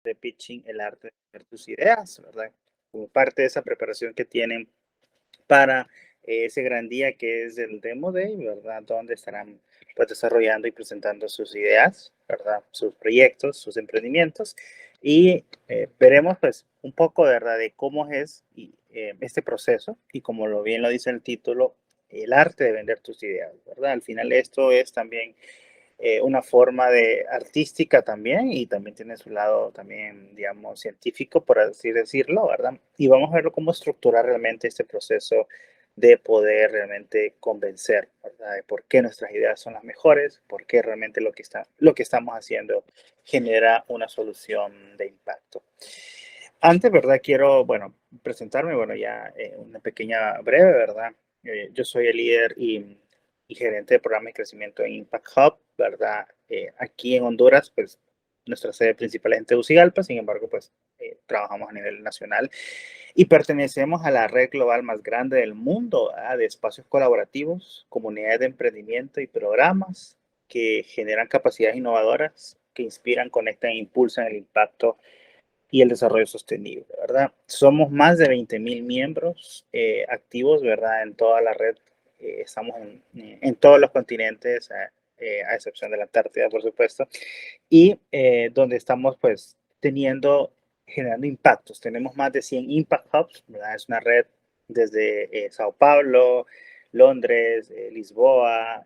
de pitching, el arte de vender tus ideas, ¿verdad? Como parte de esa preparación que tienen para ese gran día que es el Demo Day, ¿verdad? Donde estarán pues, desarrollando y presentando sus ideas, ¿verdad? Sus proyectos, sus emprendimientos. Y veremos pues un poco, ¿verdad? De cómo es este proceso y como lo bien lo dice el título, el arte de vender tus ideas, ¿verdad? Al final esto es también una forma de artística también y también tiene su lado también, digamos, científico, por así decirlo, ¿verdad? Y vamos a ver cómo estructurar realmente este proceso de poder realmente convencer, ¿verdad? De por qué nuestras ideas son las mejores, por qué realmente lo que estamos haciendo genera una solución de impacto. Antes, ¿verdad? Quiero, bueno, presentarme, bueno, ya una pequeña breve, ¿verdad? Yo soy el líder y gerente de programa de crecimiento en Impact Hub, ¿verdad? Aquí en Honduras, pues nuestra sede principal es en Tegucigalpa, sin embargo, pues trabajamos a nivel nacional y pertenecemos a la red global más grande del mundo, ¿verdad? De espacios colaborativos, comunidades de emprendimiento y programas que generan capacidades innovadoras, que inspiran, conectan e impulsan el impacto y el desarrollo sostenible, ¿verdad? Somos más de 20,000 miembros activos, ¿verdad? En toda la red. Estamos en todos los continentes, a excepción de la Antártida, por supuesto, y donde estamos, pues, generando impactos. Tenemos más de 100 Impact Hubs, ¿verdad? Es una red desde Sao Paulo, Londres, Lisboa,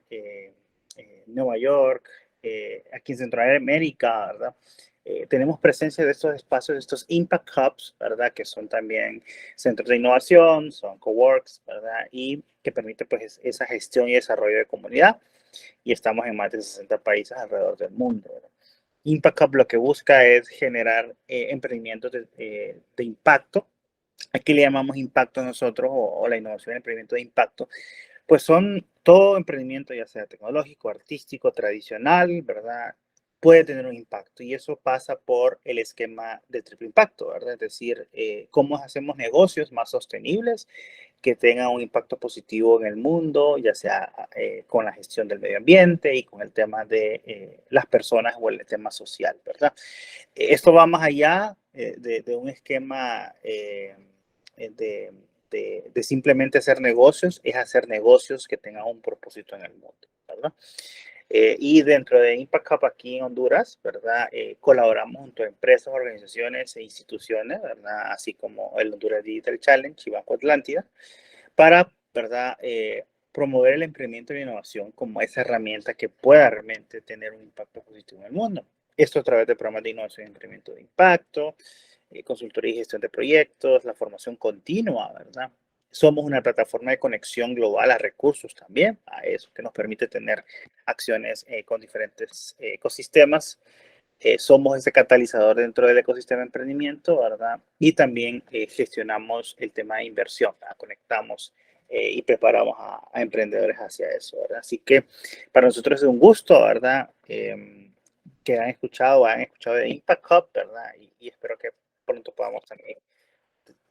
Nueva York, aquí en Centroamérica, ¿verdad? Tenemos presencia de estos espacios, de estos Impact Hubs, ¿verdad? Que son también centros de innovación, son coworks, ¿verdad? Y que permite pues esa gestión y desarrollo de comunidad. Y estamos en más de 60 países alrededor del mundo, ¿verdad? Impact Hub lo que busca es generar emprendimientos de impacto. Aquí le llamamos impacto nosotros o la innovación de emprendimiento de impacto, pues son todo emprendimiento, ya sea tecnológico, artístico, tradicional, ¿verdad? Puede tener un impacto y eso pasa por el esquema de triple impacto, ¿verdad? Es decir, cómo hacemos negocios más sostenibles que tengan un impacto positivo en el mundo, ya sea con la gestión del medio ambiente y con el tema de las personas o el tema social, ¿verdad? Esto va más allá de un esquema de, de simplemente hacer negocios, es hacer negocios que tengan un propósito en el mundo, ¿verdad? Y dentro de Impact Hub aquí en Honduras, ¿verdad? Colaboramos junto a empresas, organizaciones e instituciones, ¿verdad? Así como el Honduras Digital Challenge y Banco Atlántida, para, ¿verdad? Promover el emprendimiento y la innovación como esa herramienta que pueda realmente tener un impacto positivo en el mundo. Esto a través de programas de innovación y emprendimiento de impacto, consultoría y gestión de proyectos, la formación continua, ¿verdad? Somos una plataforma de conexión global a recursos también, a eso que nos permite tener acciones con diferentes ecosistemas. Somos ese catalizador dentro del ecosistema de emprendimiento, ¿verdad? Y también gestionamos el tema de inversión, ¿verdad? Conectamos y preparamos a emprendedores hacia eso, ¿verdad? Así que para nosotros es un gusto, ¿verdad? Que han escuchado de Impact Hub, ¿verdad? Y espero que pronto podamos también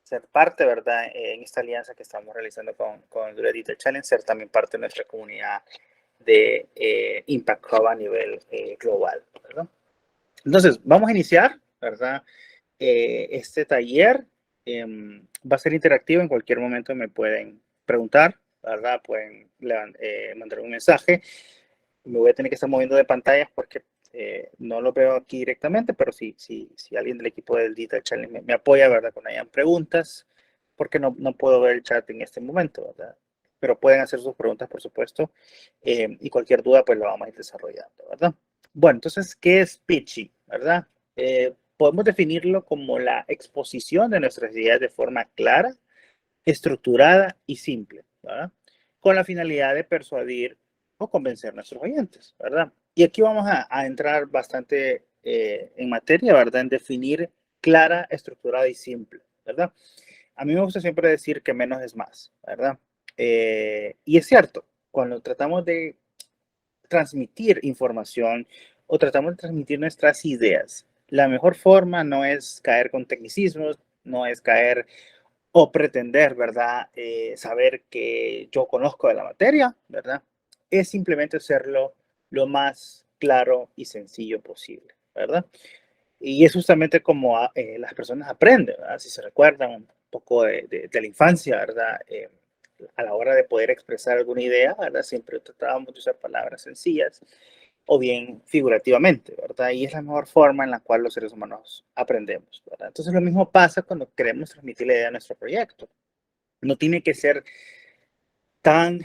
ser parte, ¿verdad? En esta alianza que estamos realizando con el Digital Challenge, ser también parte de nuestra comunidad de Impact Hub a nivel global, ¿verdad? Entonces, vamos a iniciar, ¿verdad? Este taller va a ser interactivo, en cualquier momento me pueden preguntar, ¿verdad? Pueden mandar un mensaje. Me voy a tener que estar moviendo de pantallas porque no lo veo aquí directamente, pero si alguien del equipo del Digital Challenge me apoya, ¿verdad? Cuando hayan preguntas, porque no puedo ver el chat en este momento, ¿verdad? Pero pueden hacer sus preguntas, por supuesto, y cualquier duda, pues lo vamos a ir desarrollando, ¿verdad? Bueno, entonces, ¿qué es pitching, verdad? Podemos definirlo como la exposición de nuestras ideas de forma clara, estructurada y simple, ¿verdad? Con la finalidad de persuadir o convencer a nuestros oyentes, ¿verdad? Y aquí vamos a entrar bastante en materia, ¿verdad? En definir clara, estructurada y simple, ¿verdad? A mí me gusta siempre decir que menos es más, ¿verdad? Y es cierto, cuando tratamos de transmitir información o tratamos de transmitir nuestras ideas, la mejor forma no es caer con tecnicismos, no es caer o pretender, ¿verdad? Saber que yo conozco de la materia, ¿verdad? Es simplemente hacerlo lo más claro y sencillo posible, ¿verdad? Y es justamente como las personas aprenden, ¿verdad? Si se recuerdan un poco de la infancia, ¿verdad? A la hora de poder expresar alguna idea, ¿verdad? Siempre tratábamos de usar palabras sencillas o bien figurativamente, ¿verdad? Y es la mejor forma en la cual los seres humanos aprendemos, ¿verdad? Entonces lo mismo pasa cuando queremos transmitir la idea de nuestro proyecto. No tiene que ser tan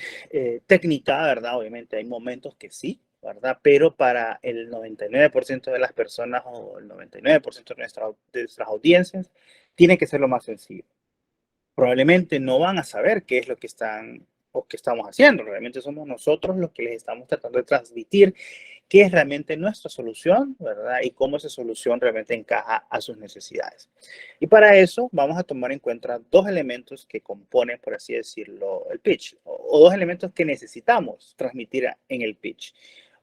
técnica, ¿verdad? Obviamente hay momentos que sí, ¿verdad? Pero para el 99% de las personas o el 99% de nuestras audiencias, tiene que ser lo más sencillo. Probablemente no van a saber qué es lo que están o qué estamos haciendo. Realmente somos nosotros los que les estamos tratando de transmitir qué es realmente nuestra solución, ¿verdad? Y cómo esa solución realmente encaja a sus necesidades. Y para eso vamos a tomar en cuenta dos elementos que componen, por así decirlo, el pitch, o dos elementos que necesitamos transmitir en el pitch.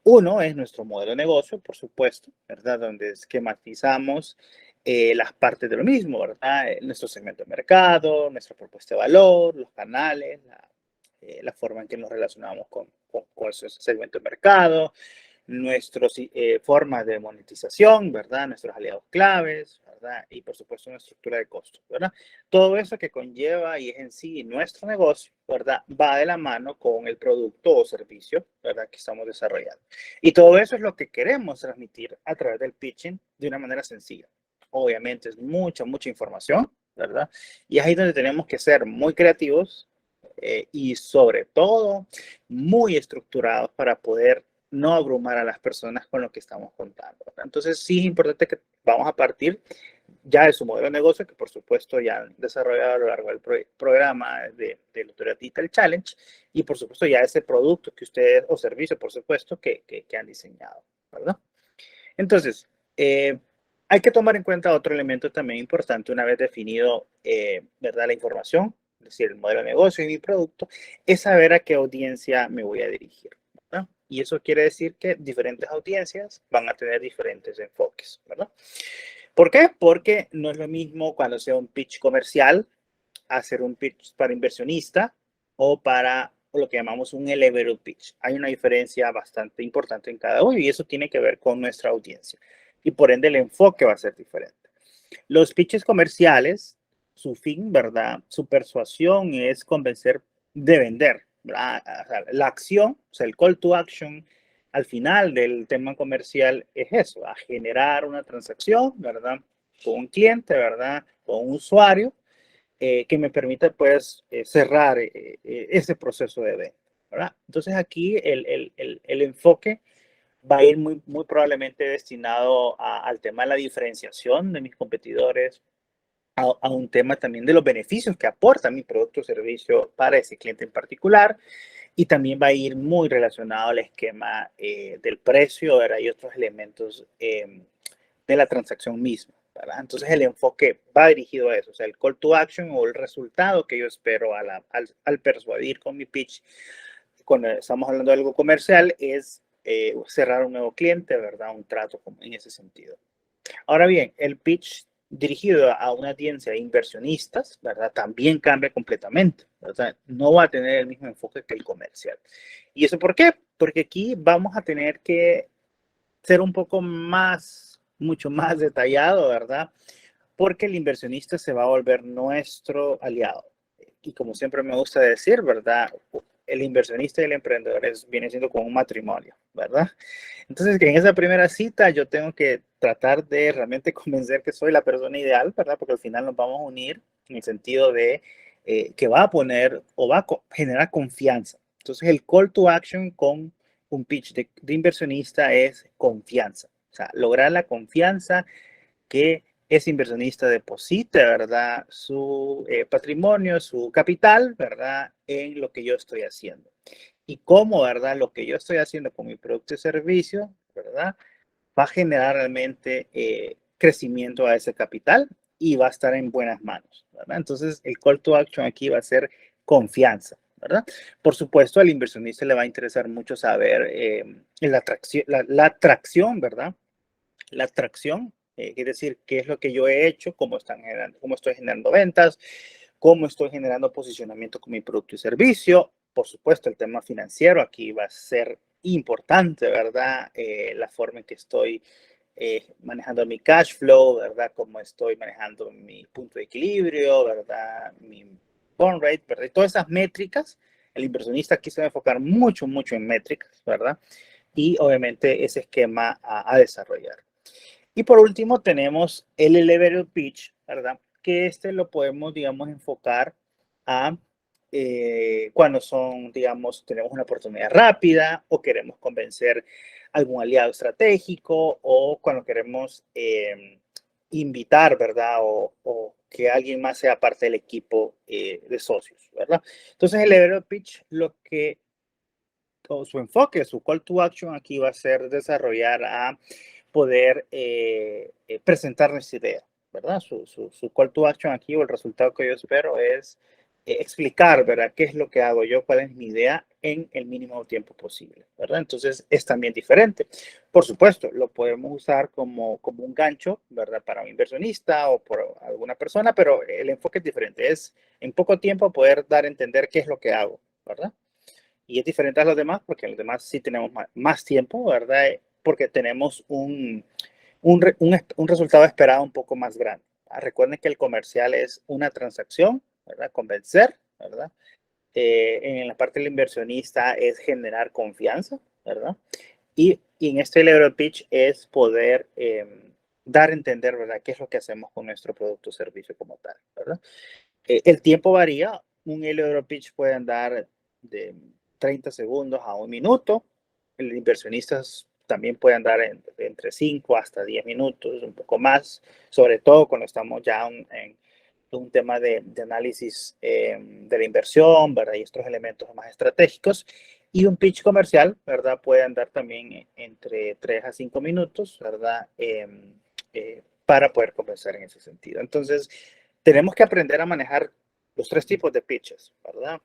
Uno es nuestro modelo de negocio, por supuesto, ¿verdad? Donde esquematizamos las partes de lo mismo, ¿verdad? Nuestro segmento de mercado, nuestra propuesta de valor, los canales, la forma en que nos relacionamos con ese segmento de mercado, nuestras formas de monetización, ¿verdad? Nuestros aliados claves, ¿verdad? Y por supuesto una estructura de costos, ¿verdad? Todo eso que conlleva y es en sí nuestro negocio, ¿verdad? Va de la mano con el producto o servicio, ¿verdad? Que estamos desarrollando. Y todo eso es lo que queremos transmitir a través del pitching de una manera sencilla. Obviamente es mucha, mucha información, ¿verdad? Y es ahí donde tenemos que ser muy creativos y sobre todo muy estructurados para poder no abrumar a las personas con lo que estamos contando, ¿verdad? Entonces sí es importante que vamos a partir ya de su modelo de negocio, que por supuesto ya han desarrollado a lo largo del programa de Lotería Digital Challenge, y por supuesto ya ese producto que ustedes, o servicio por supuesto, que han diseñado, ¿verdad? Entonces, hay que tomar en cuenta otro elemento también importante una vez definido, ¿verdad? La información, es decir, el modelo de negocio y mi producto, es saber a qué audiencia me voy a dirigir, ¿verdad? Y eso quiere decir que diferentes audiencias van a tener diferentes enfoques, ¿verdad? ¿Por qué? Porque no es lo mismo cuando sea un pitch comercial, hacer un pitch para inversionista o para lo que llamamos un elevator pitch. Hay una diferencia bastante importante en cada uno y eso tiene que ver con nuestra audiencia. Y por ende el enfoque va a ser diferente. Los pitches comerciales, su fin, ¿verdad? Su persuasión es convencer de vender, ¿verdad? O sea, la acción, o sea, el call to action al final del tema comercial es eso, a generar una transacción, ¿verdad? Con un cliente, ¿verdad? Con un usuario que me permita pues cerrar ese proceso de venta, ¿verdad? Entonces aquí el enfoque va a ir muy, muy probablemente destinado al tema de la diferenciación de mis competidores, a un tema también de los beneficios que aporta mi producto o servicio para ese cliente en particular y también va a ir muy relacionado al esquema del precio, ¿verdad? Y otros elementos de la transacción misma, ¿verdad? Entonces el enfoque va dirigido a eso, o sea, el call to action o el resultado que yo espero al persuadir con mi pitch, cuando estamos hablando de algo comercial, es cerrar un nuevo cliente, ¿verdad? Un trato en ese sentido. Ahora bien, el pitch dirigido a una audiencia de inversionistas, ¿verdad? También cambia completamente, ¿verdad? No va a tener el mismo enfoque que el comercial. ¿Y eso por qué? Porque aquí vamos a tener que ser un poco más, mucho más detallado, ¿verdad? Porque el inversionista se va a volver nuestro aliado. Y como siempre me gusta decir, ¿verdad? El inversionista y el emprendedor viene siendo como un matrimonio, ¿verdad? Entonces, que en esa primera cita yo tengo que tratar de realmente convencer que soy la persona ideal, ¿verdad? Porque al final nos vamos a unir en el sentido de que va a poner o va a generar confianza. Entonces, el call to action con un pitch de inversionista es confianza. O sea, lograr la confianza que ese inversionista deposite, ¿verdad? Su patrimonio, su capital, ¿verdad? En lo que yo estoy haciendo. Y cómo, ¿verdad? Lo que yo estoy haciendo con mi producto y servicio, ¿verdad? Va a generar realmente crecimiento a ese capital y va a estar en buenas manos, ¿verdad? Entonces, el call to action aquí va a ser confianza, ¿verdad? Por supuesto, al inversionista le va a interesar mucho saber la atracción, ¿verdad? La atracción, es decir, qué es lo que yo he hecho, cómo estoy generando ventas, cómo estoy generando posicionamiento con mi producto y servicio. Por supuesto, el tema financiero aquí va a ser importante, ¿verdad? La forma en que estoy manejando mi cash flow, ¿verdad? Cómo estoy manejando mi punto de equilibrio, ¿verdad? Mi burn rate, ¿verdad? Y todas esas métricas, el inversionista aquí se va a enfocar mucho, mucho en métricas, ¿verdad? Y obviamente ese esquema a desarrollar. Y por último tenemos el elevator pitch, ¿verdad? Que este lo podemos, digamos, enfocar a cuando son, digamos, tenemos una oportunidad rápida o queremos convencer algún aliado estratégico o cuando queremos invitar, ¿verdad? O que alguien más sea parte del equipo de socios, ¿verdad? Entonces el elevator pitch lo que o su enfoque, su call to action aquí va a ser desarrollar a poder presentar nuestra idea, ¿verdad? Su call to action aquí o el resultado que yo espero es explicar, ¿verdad? ¿Qué es lo que hago yo? ¿Cuál es mi idea en el mínimo tiempo posible, ¿verdad? Entonces es también diferente. Por supuesto, lo podemos usar como un gancho, ¿verdad? Para un inversionista o por alguna persona, pero el enfoque es diferente. Es en poco tiempo poder dar a entender qué es lo que hago, ¿verdad? Y es diferente a los demás porque los demás sí tenemos más tiempo, ¿verdad? Porque tenemos un resultado esperado un poco más grande. Recuerden que el comercial es una transacción, ¿verdad? Convencer, ¿verdad? En la parte del inversionista es generar confianza, ¿verdad? Y en este elevator pitch es poder dar a entender, ¿verdad? ¿Qué es lo que hacemos con nuestro producto o servicio como tal, ¿verdad? El tiempo varía. Un elevator pitch puede andar de 30 segundos a un minuto. El inversionista también puede andar entre 5 hasta 10 minutos, un poco más, sobre todo cuando estamos ya en un tema de análisis de la inversión, ¿verdad? Y estos elementos más estratégicos. Y un pitch comercial, ¿verdad? Puede andar también entre 3 a 5 minutos, ¿verdad? Para poder convencer en ese sentido. Entonces, tenemos que aprender a manejar los tres tipos de pitches, ¿verdad?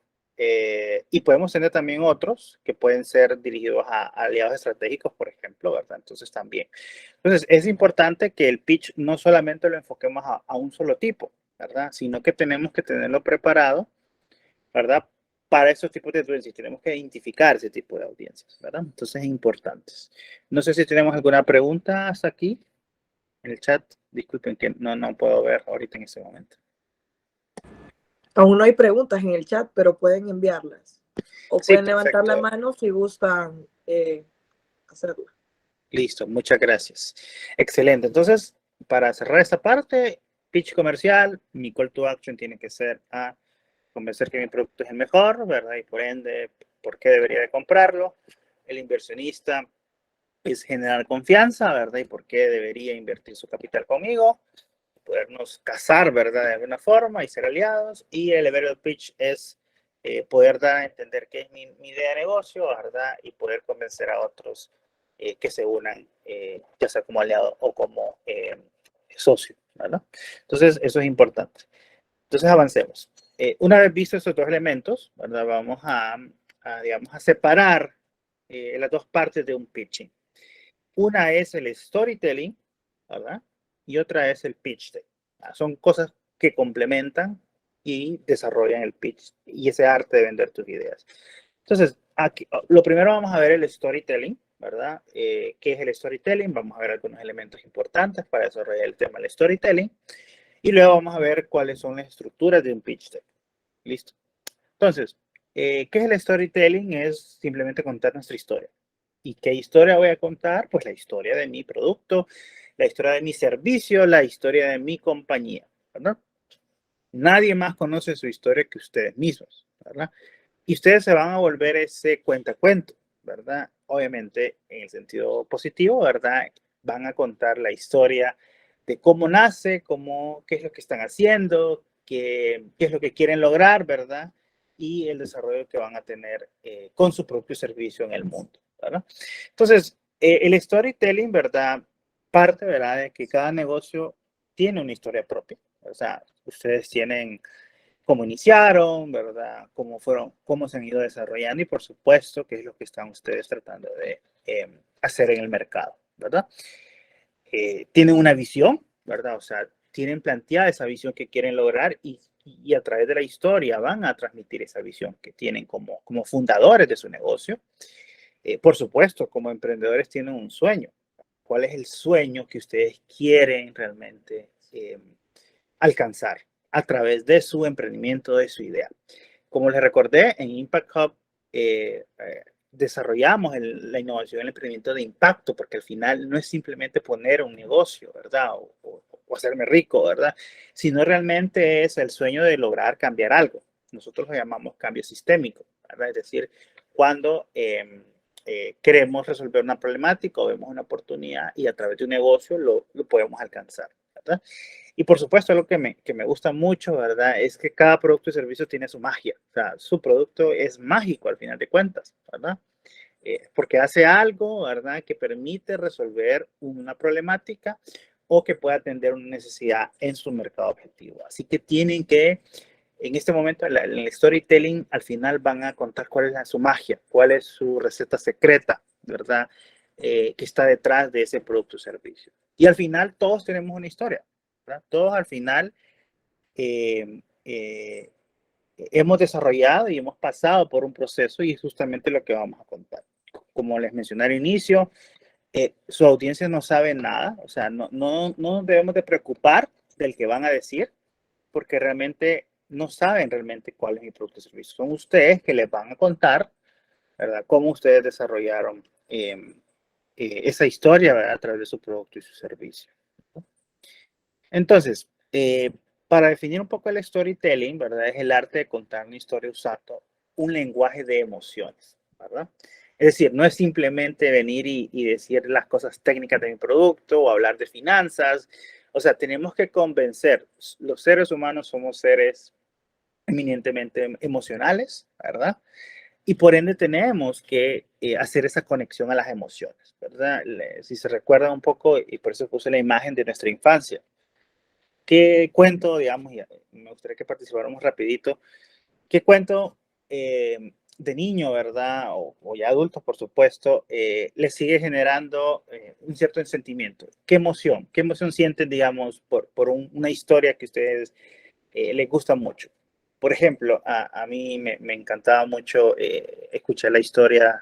Y podemos tener también otros que pueden ser dirigidos a aliados estratégicos, por ejemplo, ¿verdad? Entonces también. Entonces es importante que el pitch no solamente lo enfoquemos a un solo tipo, ¿verdad? Sino que tenemos que tenerlo preparado, ¿verdad? Para esos tipos de audiencias. Tenemos que identificar ese tipo de audiencias, ¿verdad? Entonces es importante. No sé si tenemos alguna pregunta hasta aquí en el chat. Disculpen que no puedo ver ahorita en ese momento. Aún no hay preguntas en el chat, pero pueden enviarlas. O Sí, pueden levantar la perfecto. mano si gustan hacerlo. Listo, muchas gracias. Excelente. Entonces, para cerrar esta parte, pitch comercial, mi call to action tiene que ser a convencer que mi producto es el mejor, ¿verdad? Y por ende, ¿por qué debería de comprarlo? El inversionista es generar confianza, ¿verdad? Y por qué debería invertir su capital conmigo, podernos casar, ¿verdad? De alguna forma y ser aliados. Y el elevator pitch es poder dar a entender qué es mi idea de negocio, ¿verdad? Y poder convencer a otros que se unan, ya sea como aliado o como socio, ¿verdad? Entonces, eso es importante. Entonces, avancemos. Una vez vistos estos dos elementos, ¿verdad? Vamos digamos, a separar las dos partes de un pitching. Una es el storytelling, ¿verdad? Y otra es el pitch deck. Son cosas que complementan y desarrollan el pitch y ese arte de vender tus ideas. Entonces, aquí, lo primero vamos a ver el storytelling, ¿verdad? ¿Qué es el storytelling? Vamos a ver algunos elementos importantes para desarrollar el tema del storytelling. Y luego vamos a ver cuáles son las estructuras de un pitch deck. ¿Listo? Entonces, ¿qué es el storytelling? Es simplemente contar nuestra historia. ¿Y qué historia voy a contar? Pues la historia de mi producto, la historia de mi servicio, la historia de mi compañía, ¿verdad? Nadie más conoce su historia que ustedes mismos, ¿verdad? Y ustedes se van a volver ese cuentacuento, ¿verdad? Obviamente en el sentido positivo, ¿verdad? Van a contar la historia de cómo nace, qué es lo que están haciendo, qué es lo que quieren lograr, ¿verdad? Y el desarrollo que van a tener con su propio servicio en el mundo, ¿verdad? Entonces, el storytelling, ¿verdad? Parte, ¿verdad? De que cada negocio tiene una historia propia. O sea, ustedes tienen cómo iniciaron, ¿verdad? Cómo se han ido desarrollando y por supuesto qué es lo que están ustedes tratando de hacer en el mercado, ¿verdad? Tienen una visión, ¿verdad? O sea, tienen planteada esa visión que quieren lograr y a través de la historia van a transmitir esa visión que tienen como fundadores de su negocio. Por supuesto, como emprendedores tienen un sueño, ¿Cuál es el sueño que ustedes quieren realmente alcanzar a través de su emprendimiento, de su idea? Como les recordé, en Impact Hub desarrollamos la innovación, el emprendimiento de impacto, porque al final no es simplemente poner un negocio, ¿verdad? O hacerme rico, ¿verdad? Sino realmente es el sueño de lograr cambiar algo. Nosotros lo llamamos cambio sistémico, ¿verdad? Es decir, cuando queremos resolver una problemática o vemos una oportunidad y a través de un negocio lo podemos alcanzar, ¿verdad? Y por supuesto, lo que me gusta mucho, ¿verdad? Es que cada producto y servicio tiene su magia. O sea, su producto es mágico al final de cuentas, ¿verdad? Porque hace algo, ¿verdad? Que permite resolver una problemática o que pueda atender una necesidad en su mercado objetivo. Así que tienen que, en este momento, en el storytelling, al final van a contar cuál es su magia, cuál es su receta secreta, ¿verdad? Que está detrás de ese producto o servicio. Y al final todos tenemos una historia, ¿verdad? Todos al final eh, eh, hemos desarrollado y hemos pasado por un proceso y es justamente lo que vamos a contar. Como les mencioné al inicio, su audiencia no sabe nada, o sea, no debemos de preocupar del que van a decir, porque realmente no saben realmente cuál es mi producto o servicio. Son ustedes que les van a contar, ¿verdad? Cómo ustedes desarrollaron esa historia, ¿verdad? A través de su producto y su servicio. Entonces, para definir un poco el storytelling, ¿verdad? Es el arte de contar una historia usando un lenguaje de emociones, ¿verdad? Es decir, no es simplemente venir y decir las cosas técnicas de mi producto o hablar de finanzas. O sea, tenemos que convencer. Los seres humanos somos seres eminentemente emocionales, ¿verdad? Y por ende tenemos que hacer esa conexión a las emociones, ¿verdad? Si se recuerda un poco, y por eso puse la imagen de nuestra infancia. ¿Qué cuento, digamos, y me gustaría que participáramos rapidito, qué cuento de niño, ¿verdad? O ya adultos, por supuesto, les sigue generando un cierto sentimiento? Qué emoción sienten, digamos, por una historia que a ustedes les gusta mucho? Por ejemplo, a mí me encantaba mucho escuchar la historia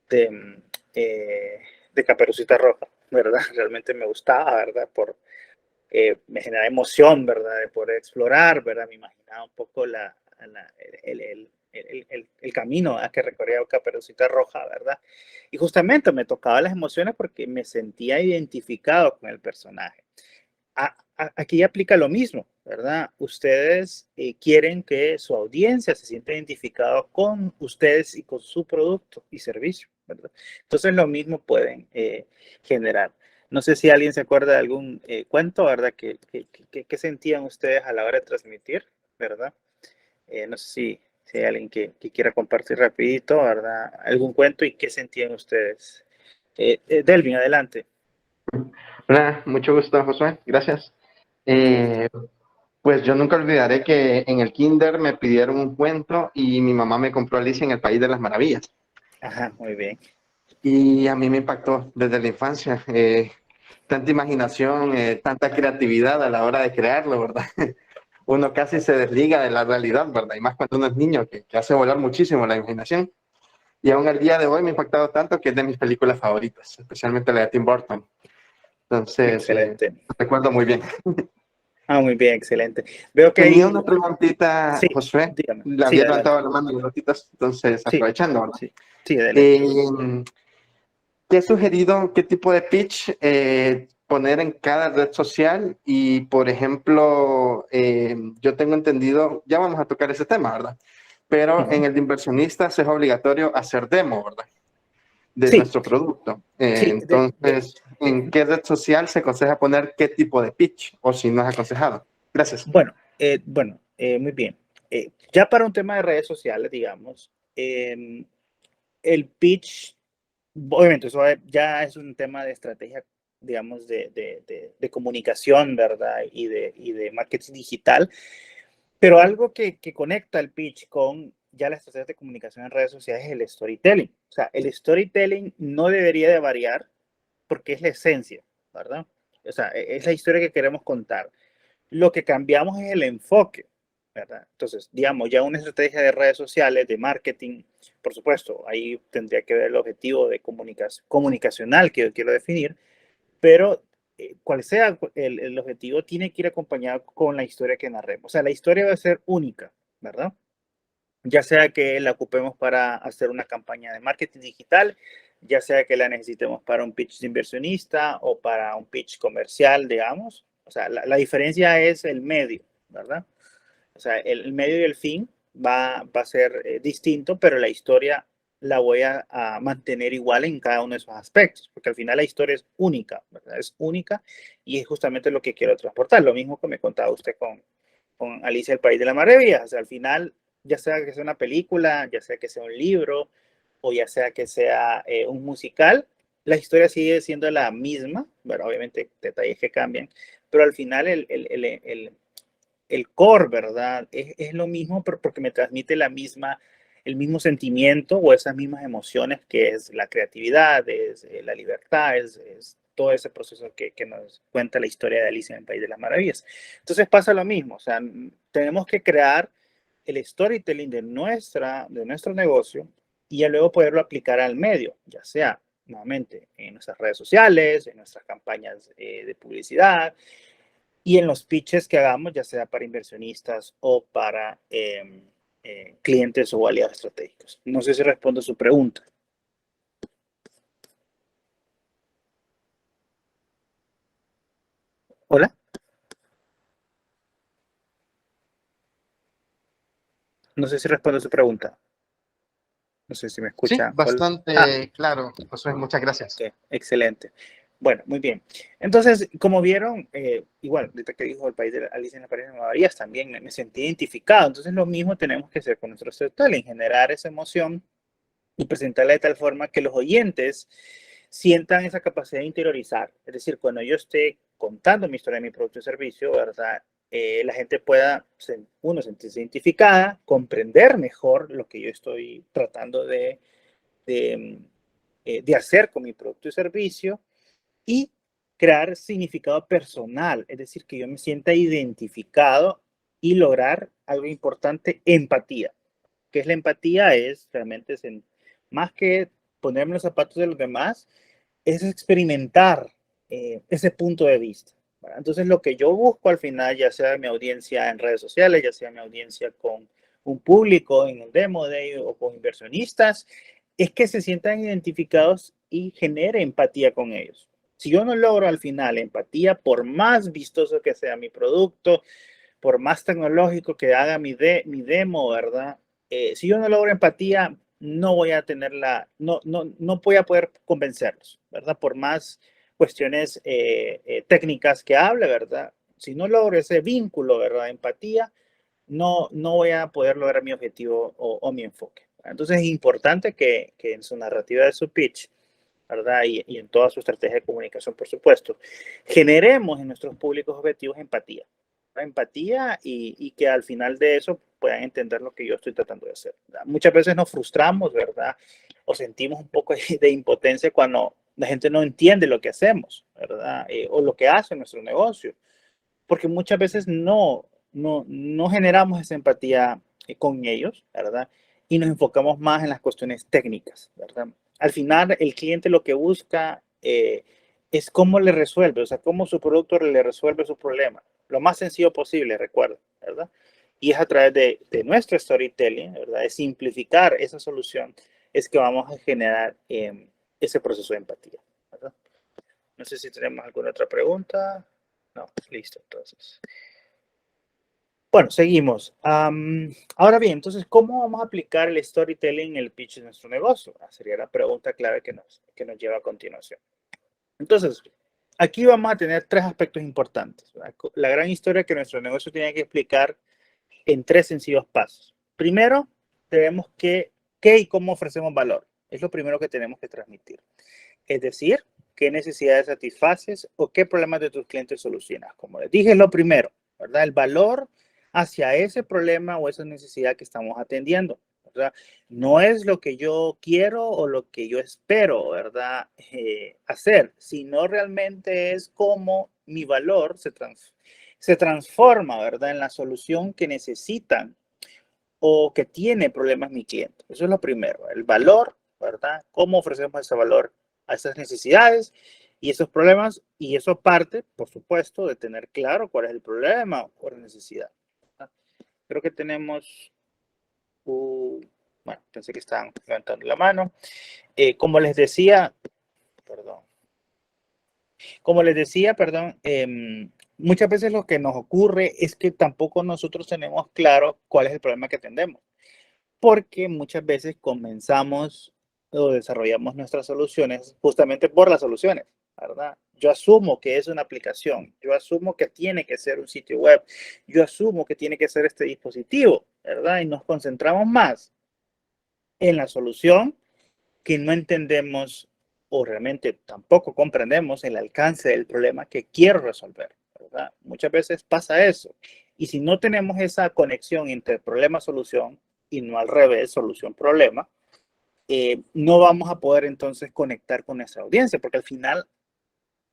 de, eh, de Caperucita Roja, ¿verdad? Realmente me gustaba, ¿verdad? Me genera emoción, ¿verdad? De poder explorar, ¿verdad? Me imaginaba un poco el camino a que recorría Caperucita Roja, ¿verdad? Y justamente me tocaba las emociones porque me sentía identificado con el personaje. Aquí aplica lo mismo, ¿verdad? Ustedes quieren que su audiencia se sienta identificado con ustedes y con su producto y servicio, ¿verdad? Entonces lo mismo pueden generar. No sé si alguien se acuerda de algún cuento, ¿verdad? ¿Qué sentían ustedes a la hora de transmitir, ¿verdad? No sé si hay alguien que quiera compartir rapidito, ¿verdad? Algún cuento y qué sentían ustedes. Delvin, adelante. Hola, mucho gusto, Josué. Gracias. Eh, pues yo nunca olvidaré que en el kinder me pidieron un cuento y mi mamá me compró Alicia en el País de las Maravillas. Ajá, muy bien. Y a mí me impactó desde la infancia. Tanta imaginación, tanta creatividad a la hora de crearlo, ¿verdad? Uno casi se desliga de la realidad, ¿verdad? Y más cuando uno es niño, que hace volar muchísimo la imaginación. Y aún el día de hoy me ha impactado tanto que es de mis películas favoritas, especialmente la de Tim Burton. Entonces, Excelente. recuerdo muy bien. Muy bien, excelente. Veo que Tenía hay... una preguntita, Sí, Josué. dígame. Le Sí, había adelante. levantado la mano los ratitos, entonces Sí, aprovechando, ¿verdad? sí, sí, adelante. Eh, ¿Qué has sugerido? ¿Qué tipo de pitch poner en cada red social? Y, por ejemplo, yo tengo entendido, ya vamos a tocar ese tema, ¿verdad? Pero en Ujú. el de inversionistas es obligatorio hacer demo, ¿verdad? De Sí, nuestro producto. sí. Entonces, ¿en qué red social se aconseja poner qué tipo de pitch? O si no es aconsejado. Gracias. Muy bien. Ya para un tema de redes sociales, digamos, el pitch, obviamente, eso ya es un tema de estrategia, digamos, de comunicación, ¿verdad? Y de marketing digital. Pero algo que conecta el pitch con ya las estrategias de comunicación en redes sociales es el storytelling. O sea, el storytelling no debería de variar porque es la esencia, ¿verdad? O sea, es la historia que queremos contar. Lo que cambiamos es el enfoque, ¿verdad? Entonces, digamos, ya una estrategia de redes sociales, de marketing, por supuesto, ahí tendría que ver el objetivo de comunicacional que yo quiero definir, pero cual sea el objetivo, tiene que ir acompañado con la historia que narremos. O sea, la historia va a ser única, ¿verdad? Ya sea que la ocupemos para hacer una campaña de marketing digital, ya sea que la necesitemos para un pitch de inversionista o para un pitch comercial, digamos. O sea, la diferencia es el medio, ¿verdad? O sea, el medio y el fin va a ser distinto, pero la historia la voy a mantener igual en cada uno de esos aspectos, porque al final la historia es única, ¿verdad? Es única y es justamente lo que quiero transportar. Lo mismo que me contaba usted con Alicia el País de las Maravillas. O sea, al final, ya sea que sea una película, ya sea que sea un libro o ya sea que sea un musical, la historia sigue siendo la misma, bueno, obviamente detalles que cambian, pero al final el core, ¿verdad? Es lo mismo porque me transmite el mismo sentimiento o esas mismas emociones que es la creatividad, es la libertad, es todo ese proceso que nos cuenta la historia de Alicia en el País de las Maravillas. Entonces pasa lo mismo, o sea, tenemos que crear el storytelling de nuestro negocio y ya luego poderlo aplicar al medio, ya sea nuevamente en nuestras redes sociales, en nuestras campañas de publicidad, y en los pitches que hagamos, ya sea para inversionistas o para clientes o aliados estratégicos. No sé si respondo a su pregunta. Hola. No sé si respondo a su pregunta. No sé si me Sí, escucha. Hola. bastante claro, Josué, muchas gracias. Ok, excelente. Bueno, muy bien. Entonces, como vieron, igual, desde que dijo el país de Alicia en el País de las Maravillas, también me sentí identificado. Entonces, lo mismo tenemos que hacer con nuestro storytelling, generar esa emoción y presentarla de tal forma que los oyentes sientan esa capacidad de interiorizar. Es decir, cuando yo esté contando mi historia de mi producto y servicio, ¿verdad? La gente pueda, uno, sentirse identificada, comprender mejor lo que yo estoy tratando de hacer con mi producto y servicio y crear significado personal, es decir, que yo me sienta identificado y lograr algo importante, empatía. ¿Qué es la empatía? Es realmente, más que ponerme los zapatos de los demás, es experimentar ese punto de vista. ¿Verdad? Entonces, lo que yo busco al final, ya sea mi audiencia en redes sociales, ya sea mi audiencia con un público en el demo day o con inversionistas, es que se sientan identificados y genere empatía con ellos. Si yo no logro al final empatía, por más vistoso que sea mi producto, por más tecnológico que haga mi demo, ¿verdad? Si yo no logro empatía, no voy a no voy a poder convencerlos, ¿verdad? Por más cuestiones técnicas que hable, ¿verdad? Si no logro ese vínculo, ¿verdad? Empatía, no voy a poder lograr mi objetivo o mi enfoque. Entonces es importante que en su narrativa de su pitch, ¿verdad? Y en toda su estrategia de comunicación, por supuesto, generemos en nuestros públicos objetivos empatía. Empatía y que al final de eso puedan entender lo que yo estoy tratando de hacer. ¿Verdad? Muchas veces nos frustramos, ¿verdad? O sentimos un poco de impotencia cuando la gente no entiende lo que hacemos, ¿verdad? O lo que hace nuestro negocio. Porque muchas veces no generamos esa empatía con ellos, ¿verdad? Y nos enfocamos más en las cuestiones técnicas, ¿verdad? Al final, el cliente lo que busca es cómo le resuelve, o sea, cómo su producto le resuelve su problema. Lo más sencillo posible, recuerda, ¿verdad? Y es a través de nuestro storytelling, ¿verdad? De simplificar esa solución, es que vamos a generar ese proceso de empatía, ¿verdad? No sé si tenemos alguna otra pregunta. No, listo, entonces. Bueno, seguimos. Ahora bien, entonces, ¿cómo vamos a aplicar el storytelling en el pitch de nuestro negocio? Sería la pregunta clave que nos lleva a continuación. Entonces, aquí vamos a tener tres aspectos importantes. La gran historia que nuestro negocio tiene que explicar en tres sencillos pasos. Primero, tenemos qué y cómo ofrecemos valor. Es lo primero que tenemos que transmitir. Es decir, qué necesidades satisfaces o qué problemas de tus clientes solucionas. Como les dije, es lo primero, ¿verdad? El valor hacia ese problema o esa necesidad que estamos atendiendo, ¿verdad? No es lo que yo quiero o lo que yo espero, ¿verdad? Hacer, sino realmente es cómo mi valor se transforma, ¿verdad? En la solución que necesitan o que tiene problemas mi cliente. Eso es lo primero, el valor, ¿verdad? ¿Cómo ofrecemos ese valor a esas necesidades? Y esos problemas, y eso parte, por supuesto, de tener claro cuál es el problema o la necesidad. Creo que tenemos, bueno, pensé que estaban levantando la mano. Como les decía, perdón. Como les decía, perdón, muchas veces lo que nos ocurre es que tampoco nosotros tenemos claro cuál es el problema que atendemos, porque muchas veces comenzamos o desarrollamos nuestras soluciones justamente por las soluciones, ¿verdad? Yo asumo que es una aplicación, yo asumo que tiene que ser un sitio web, yo asumo que tiene que ser este dispositivo, ¿verdad? Y nos concentramos más en la solución que no entendemos o realmente tampoco comprendemos el alcance del problema que quiero resolver, ¿verdad? Muchas veces pasa eso. Y si no tenemos esa conexión entre problema-solución y no al revés, solución-problema, no vamos a poder entonces conectar con nuestra audiencia, porque al final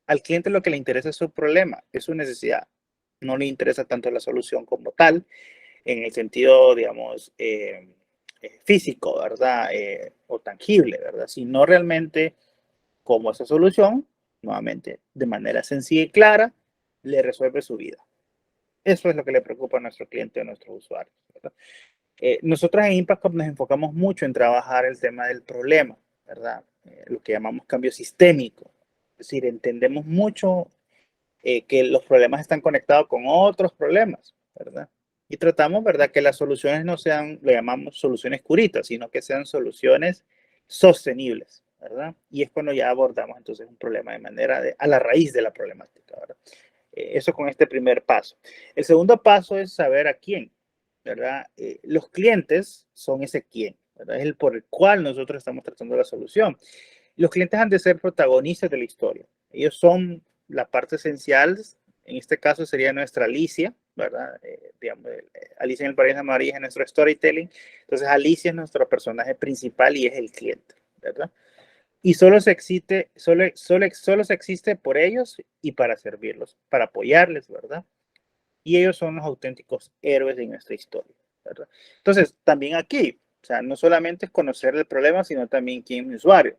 al cliente lo que le interesa es su problema, es su necesidad. No le interesa tanto la solución como tal, en el sentido, digamos, físico, ¿verdad? O tangible, ¿verdad? Sino realmente cómo esa solución, nuevamente, de manera sencilla y clara, le resuelve su vida. Eso es lo que le preocupa a nuestro cliente, a nuestros usuarios, ¿verdad? Nosotros en Impact Hub nos enfocamos mucho en trabajar el tema del problema, ¿verdad? Lo que llamamos cambio sistémico. Es decir, entendemos mucho que los problemas están conectados con otros problemas, ¿verdad? Y tratamos, ¿verdad?, que las soluciones no sean, lo llamamos soluciones curitas, sino que sean soluciones sostenibles, ¿verdad? Y es cuando ya abordamos entonces un problema de manera a la raíz de la problemática, ¿verdad? Eso con este primer paso. El segundo paso es saber a quién, ¿verdad? Los clientes son ese quién, ¿verdad? Es el por el cual nosotros estamos tratando la solución. Los clientes han de ser protagonistas de la historia. Ellos son la parte esencial. En este caso sería nuestra Alicia, ¿verdad? Digamos, Alicia en el País de María es nuestro storytelling. Entonces, Alicia es nuestro personaje principal y es el cliente, ¿verdad? Y solo se existe por ellos y para servirlos, para apoyarles, ¿verdad? Y ellos son los auténticos héroes de nuestra historia, ¿verdad? Entonces, también aquí, o sea, no solamente es conocer el problema, sino también quién es mi usuario,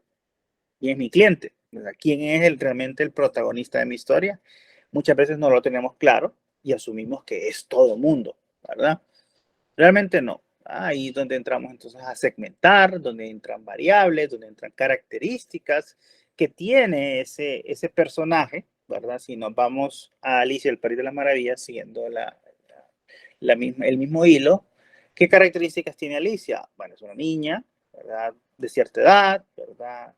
quién es mi cliente, ¿verdad? Quién es realmente el protagonista de mi historia. Muchas veces no lo tenemos claro y asumimos que es todo mundo, ¿verdad? Realmente no. Ahí es donde entramos entonces a segmentar, donde entran variables, donde entran características que tiene ese personaje, ¿verdad? Si nos vamos a Alicia, el País de las Maravillas, siguiendo el mismo hilo, ¿qué características tiene Alicia? Bueno, es una niña, ¿verdad? De cierta edad, ¿verdad?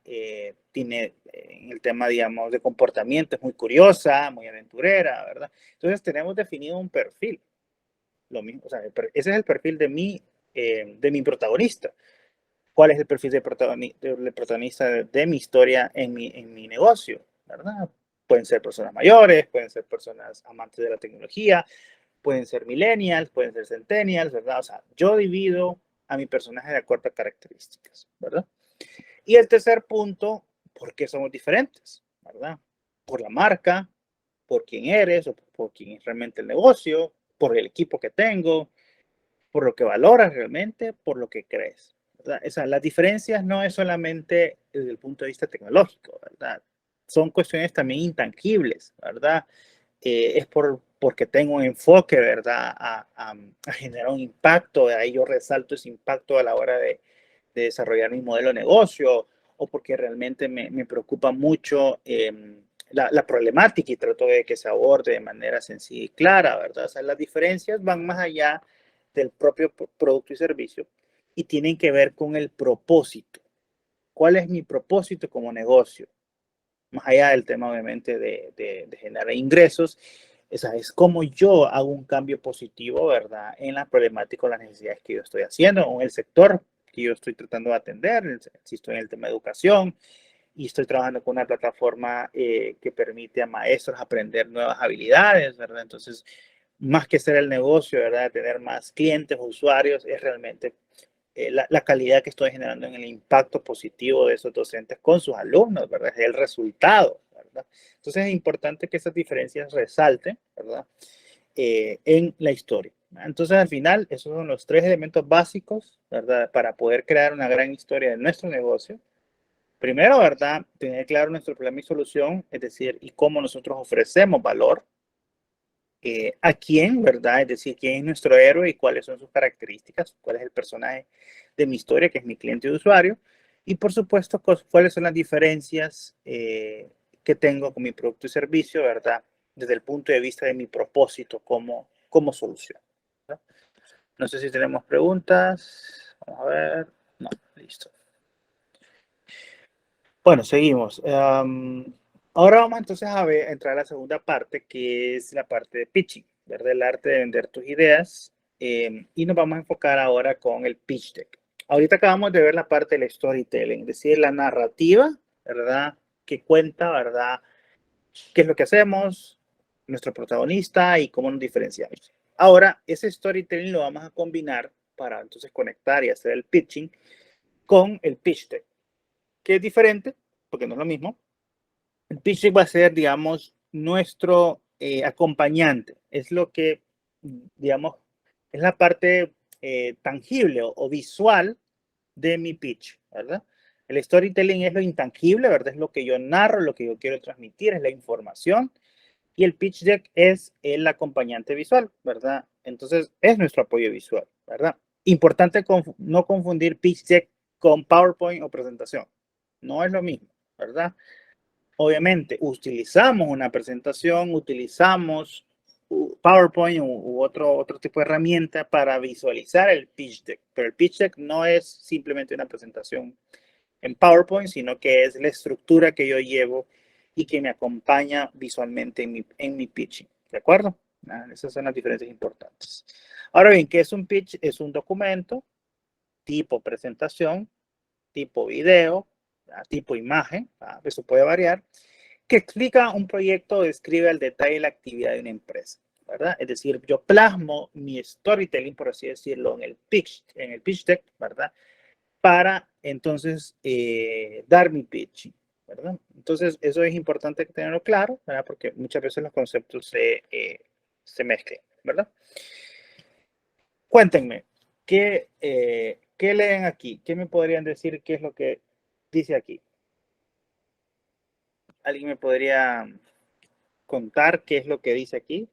Tiene en el tema, digamos, de comportamiento, es muy curiosa, muy aventurera, ¿verdad? Entonces tenemos definido un perfil. Lo mismo, o sea, ese es el perfil de mi protagonista. ¿Cuál es el perfil del protagonista de mi historia en mi negocio? ¿Verdad? Pueden ser personas mayores, pueden ser personas amantes de la tecnología, pueden ser millennials, pueden ser centennials, ¿verdad? O sea, yo divido a mi personaje de acuerdo a características, ¿verdad? Y el tercer punto, ¿por qué somos diferentes? ¿Verdad? Por la marca, por quién eres o por quién es realmente el negocio, por el equipo que tengo, por lo que valoras realmente, por lo que crees, ¿verdad? O sea, las diferencias no es solamente desde el punto de vista tecnológico, ¿verdad? Son cuestiones también intangibles, ¿verdad? Es porque tengo un enfoque, ¿verdad? A generar un impacto, ahí yo resalto ese impacto a la hora de desarrollar mi modelo de negocio, o porque realmente me preocupa mucho la problemática y trato de que se aborde de manera sencilla y clara, ¿verdad? O sea, las diferencias van más allá del propio producto y servicio y tienen que ver con el propósito. ¿Cuál es mi propósito como negocio? Más allá del tema, obviamente, de generar ingresos, esa es como yo hago un cambio positivo, ¿verdad? En la problemática o las necesidades que yo estoy haciendo, o en el sector que yo estoy tratando de atender, si estoy en el tema de educación y estoy trabajando con una plataforma que permite a maestros aprender nuevas habilidades, ¿verdad? Entonces, más que ser el negocio, ¿verdad? Tener más clientes o usuarios, es realmente la calidad que estoy generando en el impacto positivo de esos docentes con sus alumnos, ¿verdad? Es el resultado, ¿verdad? Entonces es importante que esas diferencias resalten, ¿verdad? En la historia. Entonces al final, esos son los tres elementos básicos, ¿verdad? Para poder crear una gran historia de nuestro negocio, Primero, ¿verdad? Tener claro nuestro problema y solución, es decir, y cómo nosotros ofrecemos valor, a quién, ¿verdad? Es decir, quién es nuestro héroe y cuáles son sus características, cuál es el personaje de mi historia, que es mi cliente de usuario, y por supuesto, cuáles son las diferencias que tengo con mi producto y servicio, ¿verdad? Desde el punto de vista de mi propósito como solución, ¿verdad? No sé si tenemos preguntas. Vamos a ver. No, listo. Bueno, seguimos. Ahora vamos entonces a entrar a la segunda parte, que es la parte de pitching, ¿verdad? El arte de vender tus ideas. Y nos vamos a enfocar ahora con el pitch deck. Ahorita acabamos de ver la parte del storytelling, es decir, la narrativa, ¿verdad? Que cuenta, ¿verdad? ¿Qué es lo que hacemos? Nuestro protagonista y cómo nos diferenciamos. Ahora, ese storytelling lo vamos a combinar para entonces conectar y hacer el pitching con el pitch deck, que es diferente, porque no es lo mismo. El pitch deck va a ser, digamos, nuestro acompañante. Es lo que, digamos, es la parte tangible o visual de mi pitch, ¿verdad? El storytelling es lo intangible, ¿verdad? Es lo que yo narro, lo que yo quiero transmitir, es la información. Y el pitch deck es el acompañante visual, ¿verdad? Entonces, es nuestro apoyo visual, ¿verdad? Importante no confundir pitch deck con PowerPoint o presentación. No es lo mismo, ¿verdad? Obviamente, utilizamos una presentación, utilizamos PowerPoint u otro tipo de herramienta para visualizar el pitch deck, pero el pitch deck no es simplemente una presentación en PowerPoint, sino que es la estructura que yo llevo y que me acompaña visualmente en mi pitching, ¿de acuerdo? Esas son las diferencias importantes. Ahora bien, ¿qué es un pitch? Es un documento tipo presentación, tipo video, tipo imagen, eso puede variar, que explica un proyecto o describe al detalle la actividad de una empresa, ¿verdad? Es decir, yo plasmo mi storytelling, por así decirlo, en el pitch deck, ¿verdad? Para entonces dar mi pitch, ¿verdad? Entonces, eso es importante tenerlo claro, ¿verdad? Porque muchas veces los conceptos se mezclan, ¿verdad? Cuéntenme, ¿qué leen aquí? ¿Qué me podrían decir qué es lo que dice aquí? ¿Alguien me podría contar qué es lo que dice aquí?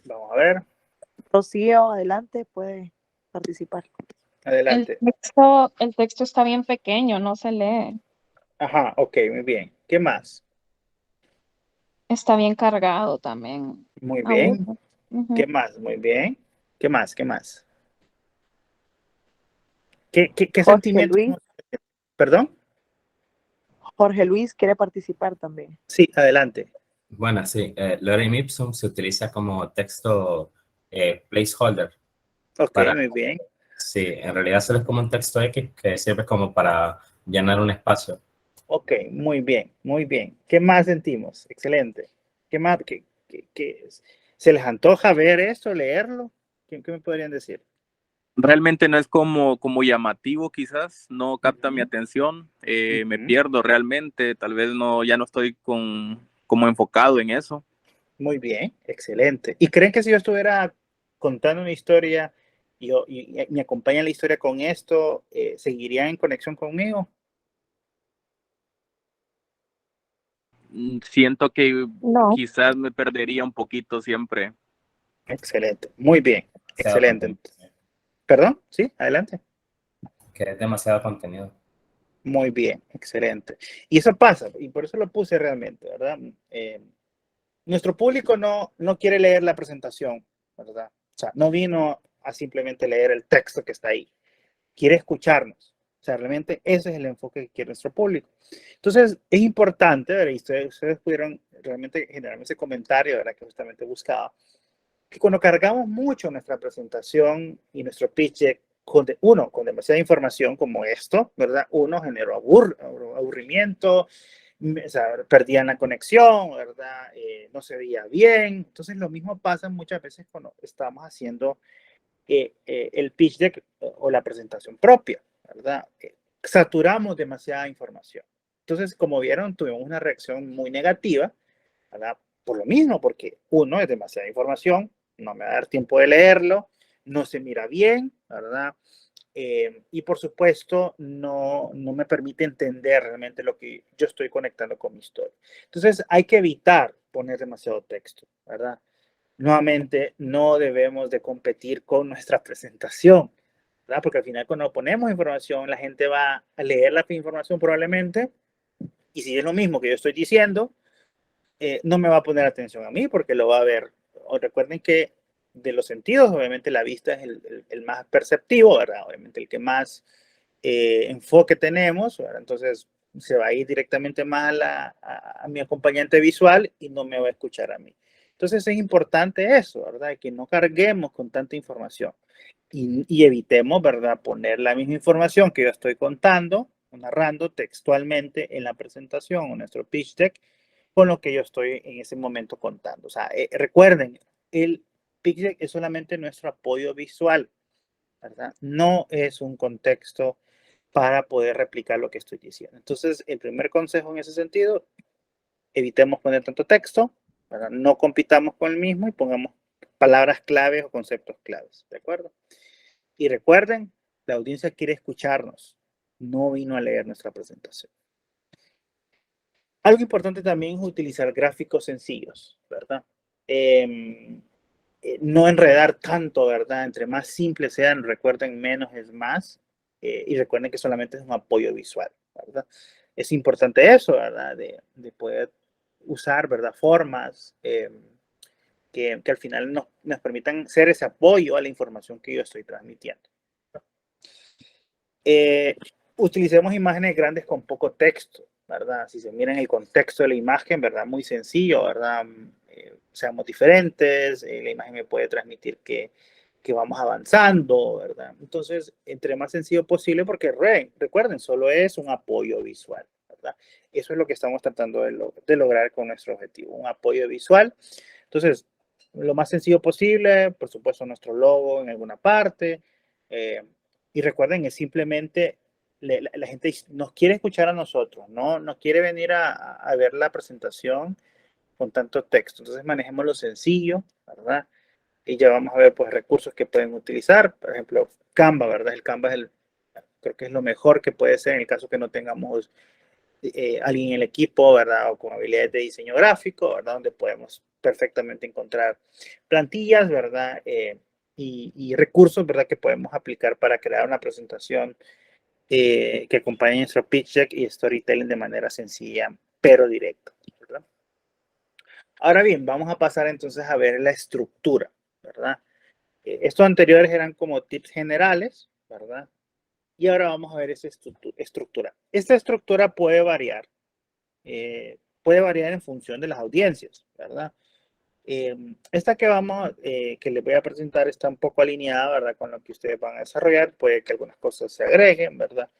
Vamos a ver. Rocío, adelante, puede participar. Adelante. El texto está bien pequeño, no se lee. Ajá, ok, muy bien. ¿Qué más? Está bien cargado también. Muy bien. Aburre. ¿Qué Ujú. más? Muy bien. ¿Qué más? ¿Qué más? ¿Qué Jorge sentimientos? Luis, ¿Perdón? Jorge Luis quiere participar también. Sí, adelante. Bueno, sí, Lorem Ipsum se utiliza como texto placeholder. Ok, Para, muy bien. sí, en realidad solo es como un texto X que sirve como para llenar un espacio. Ok, muy bien, muy bien. ¿Qué más sentimos? Excelente. ¿Qué más? ¿Se les antoja ver esto, leerlo? ¿Qué me podrían decir? Realmente no es como llamativo, quizás, no capta mi atención, me pierdo realmente, tal vez ya no estoy como enfocado en eso. Muy bien, excelente. ¿Y creen que si yo estuviera contando una historia y me acompaña la historia con esto, seguirían en conexión conmigo? Siento que No. quizás me perdería un poquito siempre. Excelente, muy bien, Demasiado excelente. contenido, ¿Perdón? Sí, adelante. que es demasiado contenido. Muy bien, excelente. Y eso pasa, y por eso lo puse realmente, ¿verdad? Nuestro público no quiere leer la presentación, ¿verdad? O sea, no vino a simplemente leer el texto que está ahí, quiere escucharnos. O sea, realmente ese es el enfoque que quiere nuestro público. Entonces, es importante, ¿verdad? Y ustedes pudieron realmente generarme ese comentario, ¿verdad? Que justamente buscaba, que cuando cargamos mucho nuestra presentación y nuestro pitch deck, con demasiada información como esto, ¿verdad? Uno generó aburrimiento, o sea, perdían la conexión, ¿verdad? No se veía bien. Entonces, lo mismo pasa muchas veces cuando estamos haciendo el pitch deck o la presentación propia, ¿verdad? Saturamos demasiada información. Entonces, como vieron, tuvimos una reacción muy negativa, ¿verdad? Por lo mismo, porque uno es demasiada información, no me va a dar tiempo de leerlo, no se mira bien, ¿verdad? Y por supuesto, no me permite entender realmente lo que yo estoy conectando con mi historia. Entonces, hay que evitar poner demasiado texto, ¿verdad? Nuevamente, no debemos de competir con nuestra presentación, ¿verdad? Porque al final cuando ponemos información, la gente va a leer la información probablemente, y si es lo mismo que yo estoy diciendo, no me va a poner atención a mí porque lo va a ver. O recuerden que de los sentidos, obviamente la vista es el más perceptivo, ¿verdad? Obviamente el que más enfoque tenemos, ¿verdad? Entonces se va a ir directamente más a mi acompañante visual y no me va a escuchar a mí. Entonces es importante eso, ¿verdad? Que no carguemos con tanta información y evitemos, ¿verdad? Poner la misma información que yo estoy contando, narrando textualmente en la presentación o nuestro pitch deck con lo que yo estoy en ese momento contando. O sea, recuerden, el pitch deck es solamente nuestro apoyo visual, ¿verdad? No es un contexto para poder replicar lo que estoy diciendo. Entonces, el primer consejo en ese sentido, evitemos poner tanto texto, ¿verdad? No compitamos con el mismo y pongamos palabras claves o conceptos claves, ¿de acuerdo? Y recuerden, la audiencia quiere escucharnos, no vino a leer nuestra presentación. Algo importante también es utilizar gráficos sencillos, ¿verdad? No enredar tanto, ¿verdad? Entre más simples sean, recuerden, menos es más. Y recuerden que solamente es un apoyo visual, ¿verdad? Es importante eso, ¿verdad? De poder usar, ¿verdad? Formas que al final nos permitan ser ese apoyo a la información que yo estoy transmitiendo. Utilicemos imágenes grandes con poco texto, ¿verdad? Si se miran el contexto de la imagen, ¿verdad? Muy sencillo, ¿verdad? Seamos diferentes, la imagen me puede transmitir que vamos avanzando, ¿verdad? Entonces, entre más sencillo posible, porque recuerden, solo es un apoyo visual, ¿verdad? Eso es lo que estamos tratando de lograr con nuestro objetivo, un apoyo visual. Entonces, lo más sencillo posible, por supuesto, nuestro logo en alguna parte, y recuerden, es simplemente la gente nos quiere escuchar a nosotros, no quiere venir a ver la presentación con tanto texto. Entonces manejemos lo sencillo, ¿verdad? Y ya vamos a ver pues recursos que pueden utilizar. Por ejemplo, Canva, ¿verdad? El Canva es creo que es lo mejor que puede ser en el caso que no tengamos alguien en el equipo, ¿verdad? O con habilidades de diseño gráfico, ¿verdad? Donde podemos perfectamente encontrar plantillas, ¿verdad? Y recursos, ¿verdad? Que podemos aplicar para crear una presentación que acompañe nuestro pitch deck y storytelling de manera sencilla, pero directa, ¿verdad? Ahora bien, vamos a pasar entonces a ver la estructura, ¿verdad? Estos anteriores eran como tips generales, ¿verdad? Y ahora vamos a ver esa estructura. Esta estructura puede variar en función de las audiencias, ¿verdad? Esta que les voy a presentar está un poco alineada, ¿verdad? Con lo que ustedes van a desarrollar. Puede que algunas cosas se agreguen, ¿verdad?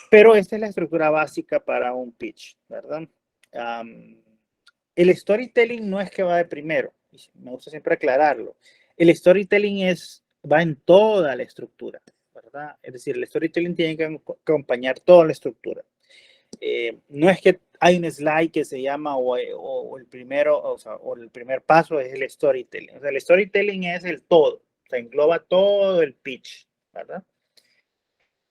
Pero esta es la estructura básica para un pitch, ¿verdad? El storytelling no es que va de primero. Me gusta siempre aclararlo. El storytelling va en toda la estructura, ¿verdad? Es decir, el storytelling tiene que acompañar toda la estructura. No es que hay un slide que se llama o el primero, o el primer paso es el storytelling. O sea, el storytelling es el todo, o sea, engloba todo el pitch, ¿verdad?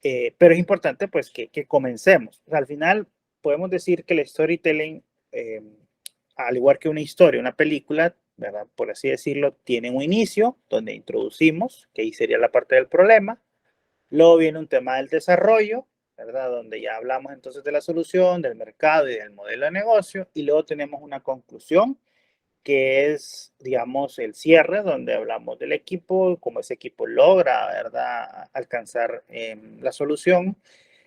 Pero es importante pues que comencemos. O sea, al final podemos decir que el storytelling, al igual que una historia, una película, ¿verdad? Por así decirlo, tiene un inicio donde introducimos, que ahí sería la parte del problema. Luego viene un tema del desarrollo, ¿verdad? Donde ya hablamos entonces de la solución, del mercado y del modelo de negocio. Y luego tenemos una conclusión, que es, digamos, el cierre, donde hablamos del equipo, cómo ese equipo logra, ¿verdad?, alcanzar la solución.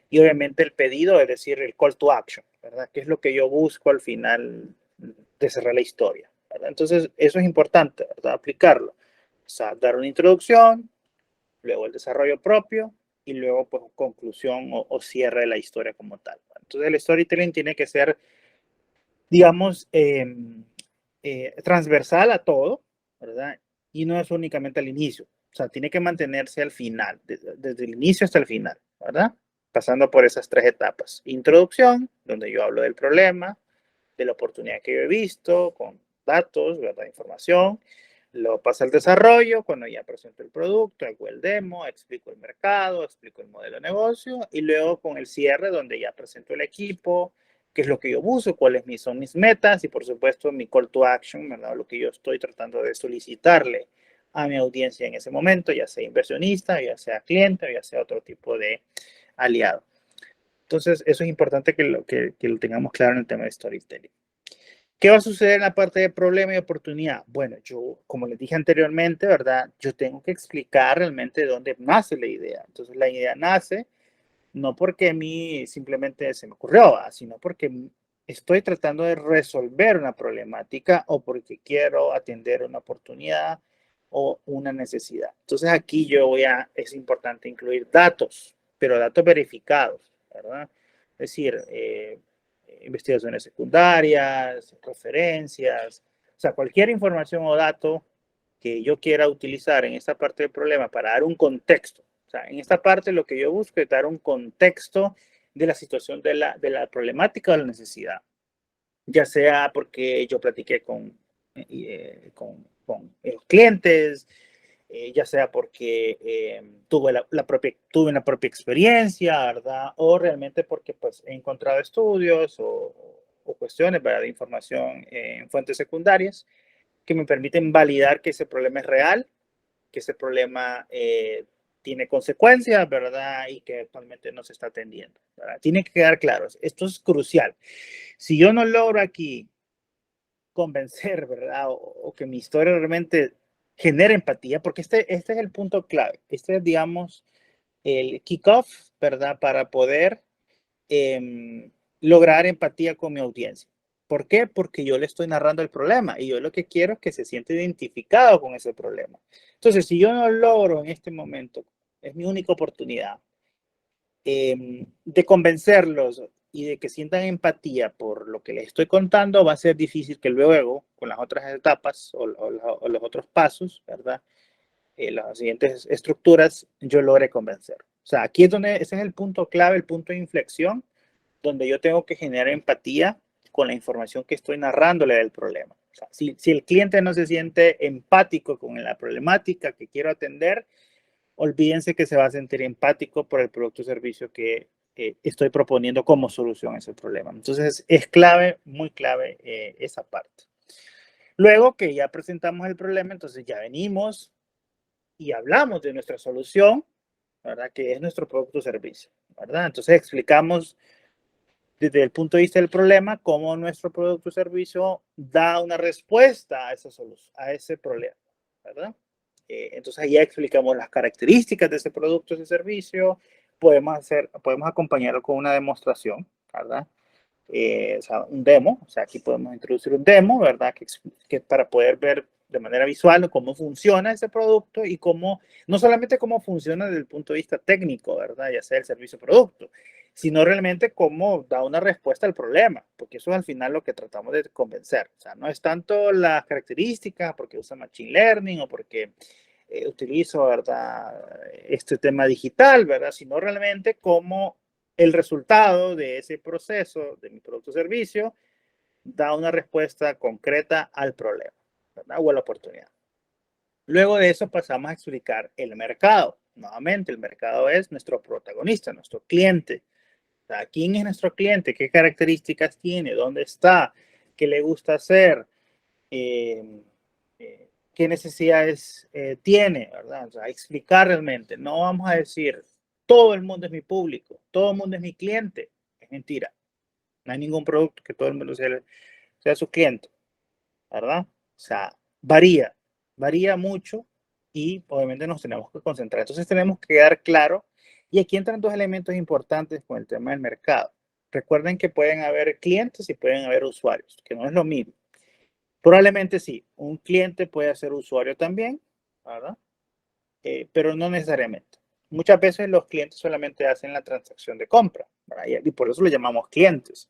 Y obviamente el pedido, es decir, el call to action, ¿verdad? ¿Qué es lo que yo busco al final de cerrar la historia? ¿Verdad? Entonces, eso es importante, ¿verdad? Aplicarlo. O sea, dar una introducción, luego el desarrollo propio y luego pues conclusión o cierre de la historia como tal. Entonces el storytelling tiene que ser, digamos, transversal a todo, ¿verdad? Y no es únicamente al inicio, o sea, tiene que mantenerse al final, desde el inicio hasta el final, ¿verdad? Pasando por esas tres etapas. Introducción, donde yo hablo del problema, de la oportunidad que yo he visto, con datos, ¿verdad? Información. Luego pasa el desarrollo, cuando ya presento el producto, hago el demo, explico el mercado, explico el modelo de negocio y luego con el cierre donde ya presento el equipo, qué es lo que yo busco, cuáles son mis metas y por supuesto mi call to action, ¿verdad? Lo que yo estoy tratando de solicitarle a mi audiencia en ese momento, ya sea inversionista, ya sea cliente o ya sea otro tipo de aliado. Entonces, eso es importante que lo tengamos claro en el tema de storytelling. ¿Qué va a suceder en la parte de problema y oportunidad? Bueno, yo, como les dije anteriormente, ¿verdad? Yo tengo que explicar realmente de dónde nace la idea. Entonces, la idea nace no porque a mí simplemente se me ocurrió, sino porque estoy tratando de resolver una problemática o porque quiero atender una oportunidad o una necesidad. Entonces, aquí es importante incluir datos, pero datos verificados, ¿verdad? Es decir, investigaciones secundarias, referencias, o sea, cualquier información o dato que yo quiera utilizar en esta parte del problema para dar un contexto. O sea, en esta parte lo que yo busco es dar un contexto de la situación de la problemática o la necesidad. Ya sea porque yo platiqué con los clientes, ya sea porque tuve una propia experiencia, ¿verdad? O realmente porque pues, he encontrado estudios o cuestiones, ¿verdad? De información en fuentes secundarias que me permiten validar que ese problema es real, que ese problema tiene consecuencias, ¿verdad? Y que actualmente no se está atendiendo, ¿verdad? Tiene que quedar claro, esto es crucial. Si yo no logro aquí convencer, ¿verdad? O que mi historia realmente genere empatía, porque este es el punto clave. Este es, digamos, el kickoff, ¿verdad? Para poder lograr empatía con mi audiencia. ¿Por qué? Porque yo le estoy narrando el problema y yo lo que quiero es que se sienta identificado con ese problema. Entonces, si yo no logro en este momento, es mi única oportunidad de convencerlos y de que sientan empatía por lo que les estoy contando, va a ser difícil que luego, con las otras etapas o los otros pasos, ¿verdad? Las siguientes estructuras, yo logre convencer. O sea, aquí es donde, ese es el punto clave, el punto de inflexión, donde yo tengo que generar empatía con la información que estoy narrándole del problema. O sea, si el cliente no se siente empático con la problemática que quiero atender, olvídense que se va a sentir empático por el producto o servicio que estoy proponiendo como solución a ese problema. Entonces, es clave, muy clave esa parte. Luego que ya presentamos el problema, entonces ya venimos y hablamos de nuestra solución, ¿verdad? Que es nuestro producto o servicio, ¿verdad? Entonces, explicamos desde el punto de vista del problema cómo nuestro producto o servicio da una respuesta a esa solución, a ese problema, ¿verdad? Entonces ahí ya explicamos las características de ese producto o ese servicio, podemos acompañarlo con una demostración, ¿verdad? O sea, un demo, o sea, aquí podemos introducir un demo, ¿verdad? Que para poder ver de manera visual cómo funciona ese producto y cómo, no solamente cómo funciona desde el punto de vista técnico, ¿verdad? Ya sea el servicio o producto, sino realmente cómo da una respuesta al problema, porque eso es al final lo que tratamos de convencer. O sea, no es tanto las características, porque usa Machine Learning o porque utilizo, ¿verdad? Este tema digital, ¿verdad? Sino realmente cómo el resultado de ese proceso de mi producto o servicio da una respuesta concreta al problema, ¿verdad? O a la oportunidad. Luego de eso pasamos a explicar el mercado. Nuevamente, el mercado es nuestro protagonista, nuestro cliente. O sea, ¿quién es nuestro cliente? ¿Qué características tiene? ¿Dónde está? ¿Qué le gusta hacer? ¿Qué necesidades tiene? ¿Verdad? O sea, explicar realmente. No vamos a decir, todo el mundo es mi público, todo el mundo es mi cliente. Es mentira. No hay ningún producto que todo el mundo sea su cliente, ¿verdad? O sea, varía mucho y obviamente nos tenemos que concentrar. Entonces tenemos que quedar claro. Y aquí entran dos elementos importantes con el tema del mercado. Recuerden que pueden haber clientes y pueden haber usuarios, que no es lo mismo. Probablemente sí, un cliente puede ser usuario también, ¿verdad? Pero no necesariamente. Muchas veces los clientes solamente hacen la transacción de compra, ¿verdad? Y por eso lo llamamos clientes.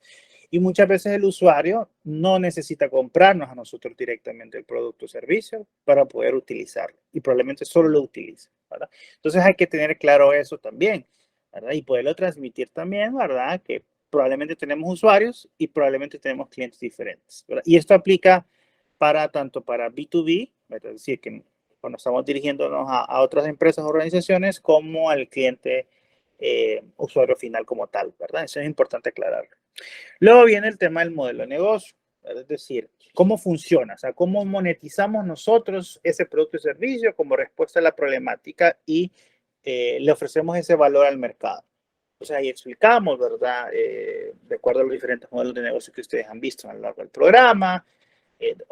Y muchas veces el usuario no necesita comprarnos a nosotros directamente el producto o servicio para poder utilizarlo. Y probablemente solo lo utilice, ¿verdad? Entonces hay que tener claro eso también, ¿verdad? Y poderlo transmitir también, ¿verdad? Que probablemente tenemos usuarios y probablemente tenemos clientes diferentes, ¿verdad? Y esto aplica tanto para B2B, es decir, que cuando estamos dirigiéndonos a otras empresas o organizaciones, como al cliente usuario final como tal, ¿verdad? Eso es importante aclararlo. Luego viene el tema del modelo de negocio, ¿verdad? Es decir, cómo funciona, o sea, cómo monetizamos nosotros ese producto y servicio como respuesta a la problemática y le ofrecemos ese valor al mercado. O sea, ahí explicamos, ¿verdad? De acuerdo a los diferentes modelos de negocio que ustedes han visto a lo largo del programa.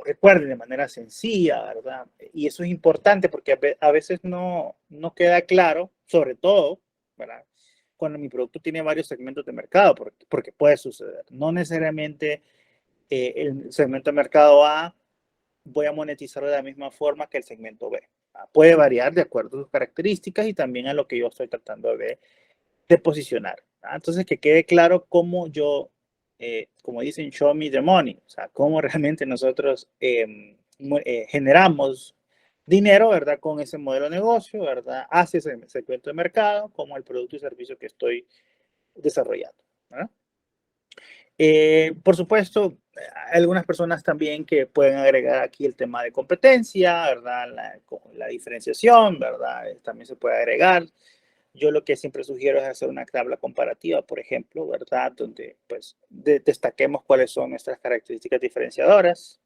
Recuerden de manera sencilla, ¿verdad? Y eso es importante porque a veces no queda claro, sobre todo, ¿verdad? Cuando mi producto tiene varios segmentos de mercado, porque puede suceder. No necesariamente el segmento de mercado A voy a monetizar de la misma forma que el segmento B. Puede variar de acuerdo a sus características y también a lo que yo estoy tratando de posicionar. Entonces, que quede claro cómo yo, como dicen, show me the money, o sea, cómo realmente nosotros generamos dinero, ¿verdad? Con ese modelo de negocio, ¿verdad? Hacia ese segmento de mercado, como el producto y servicio que estoy desarrollando, ¿verdad? Por supuesto, hay algunas personas también que pueden agregar aquí el tema de competencia, ¿verdad? La diferenciación, ¿verdad? También se puede agregar. Yo lo que siempre sugiero es hacer una tabla comparativa, por ejemplo, ¿verdad? Donde pues destaquemos cuáles son nuestras características diferenciadoras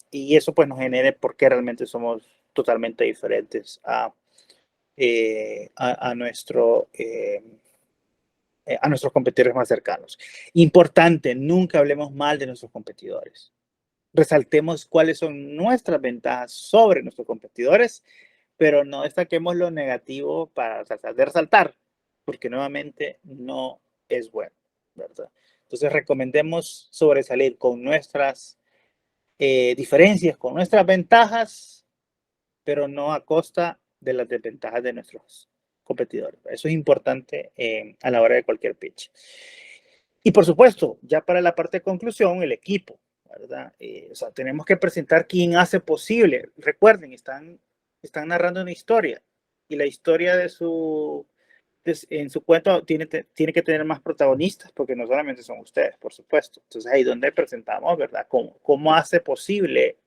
y eso pues nos genere por qué realmente somos totalmente diferentes a nuestros competidores más cercanos. Importante, nunca hablemos mal de nuestros competidores. Resaltemos cuáles son nuestras ventajas sobre nuestros competidores, pero no destaquemos lo negativo para tratar de resaltar, porque nuevamente no es bueno, ¿verdad? Entonces recomendemos sobresalir con nuestras diferencias, con nuestras ventajas, pero no a costa de las desventajas de nuestros competidores. Eso es importante a la hora de cualquier pitch. Y por supuesto, ya para la parte de conclusión, el equipo, ¿verdad? O sea, tenemos que presentar quién hace posible. Recuerden, están narrando una historia y la historia en su cuento tiene que tener más protagonistas porque no solamente son ustedes, por supuesto. Entonces ahí donde presentamos, ¿verdad? Cómo hace posible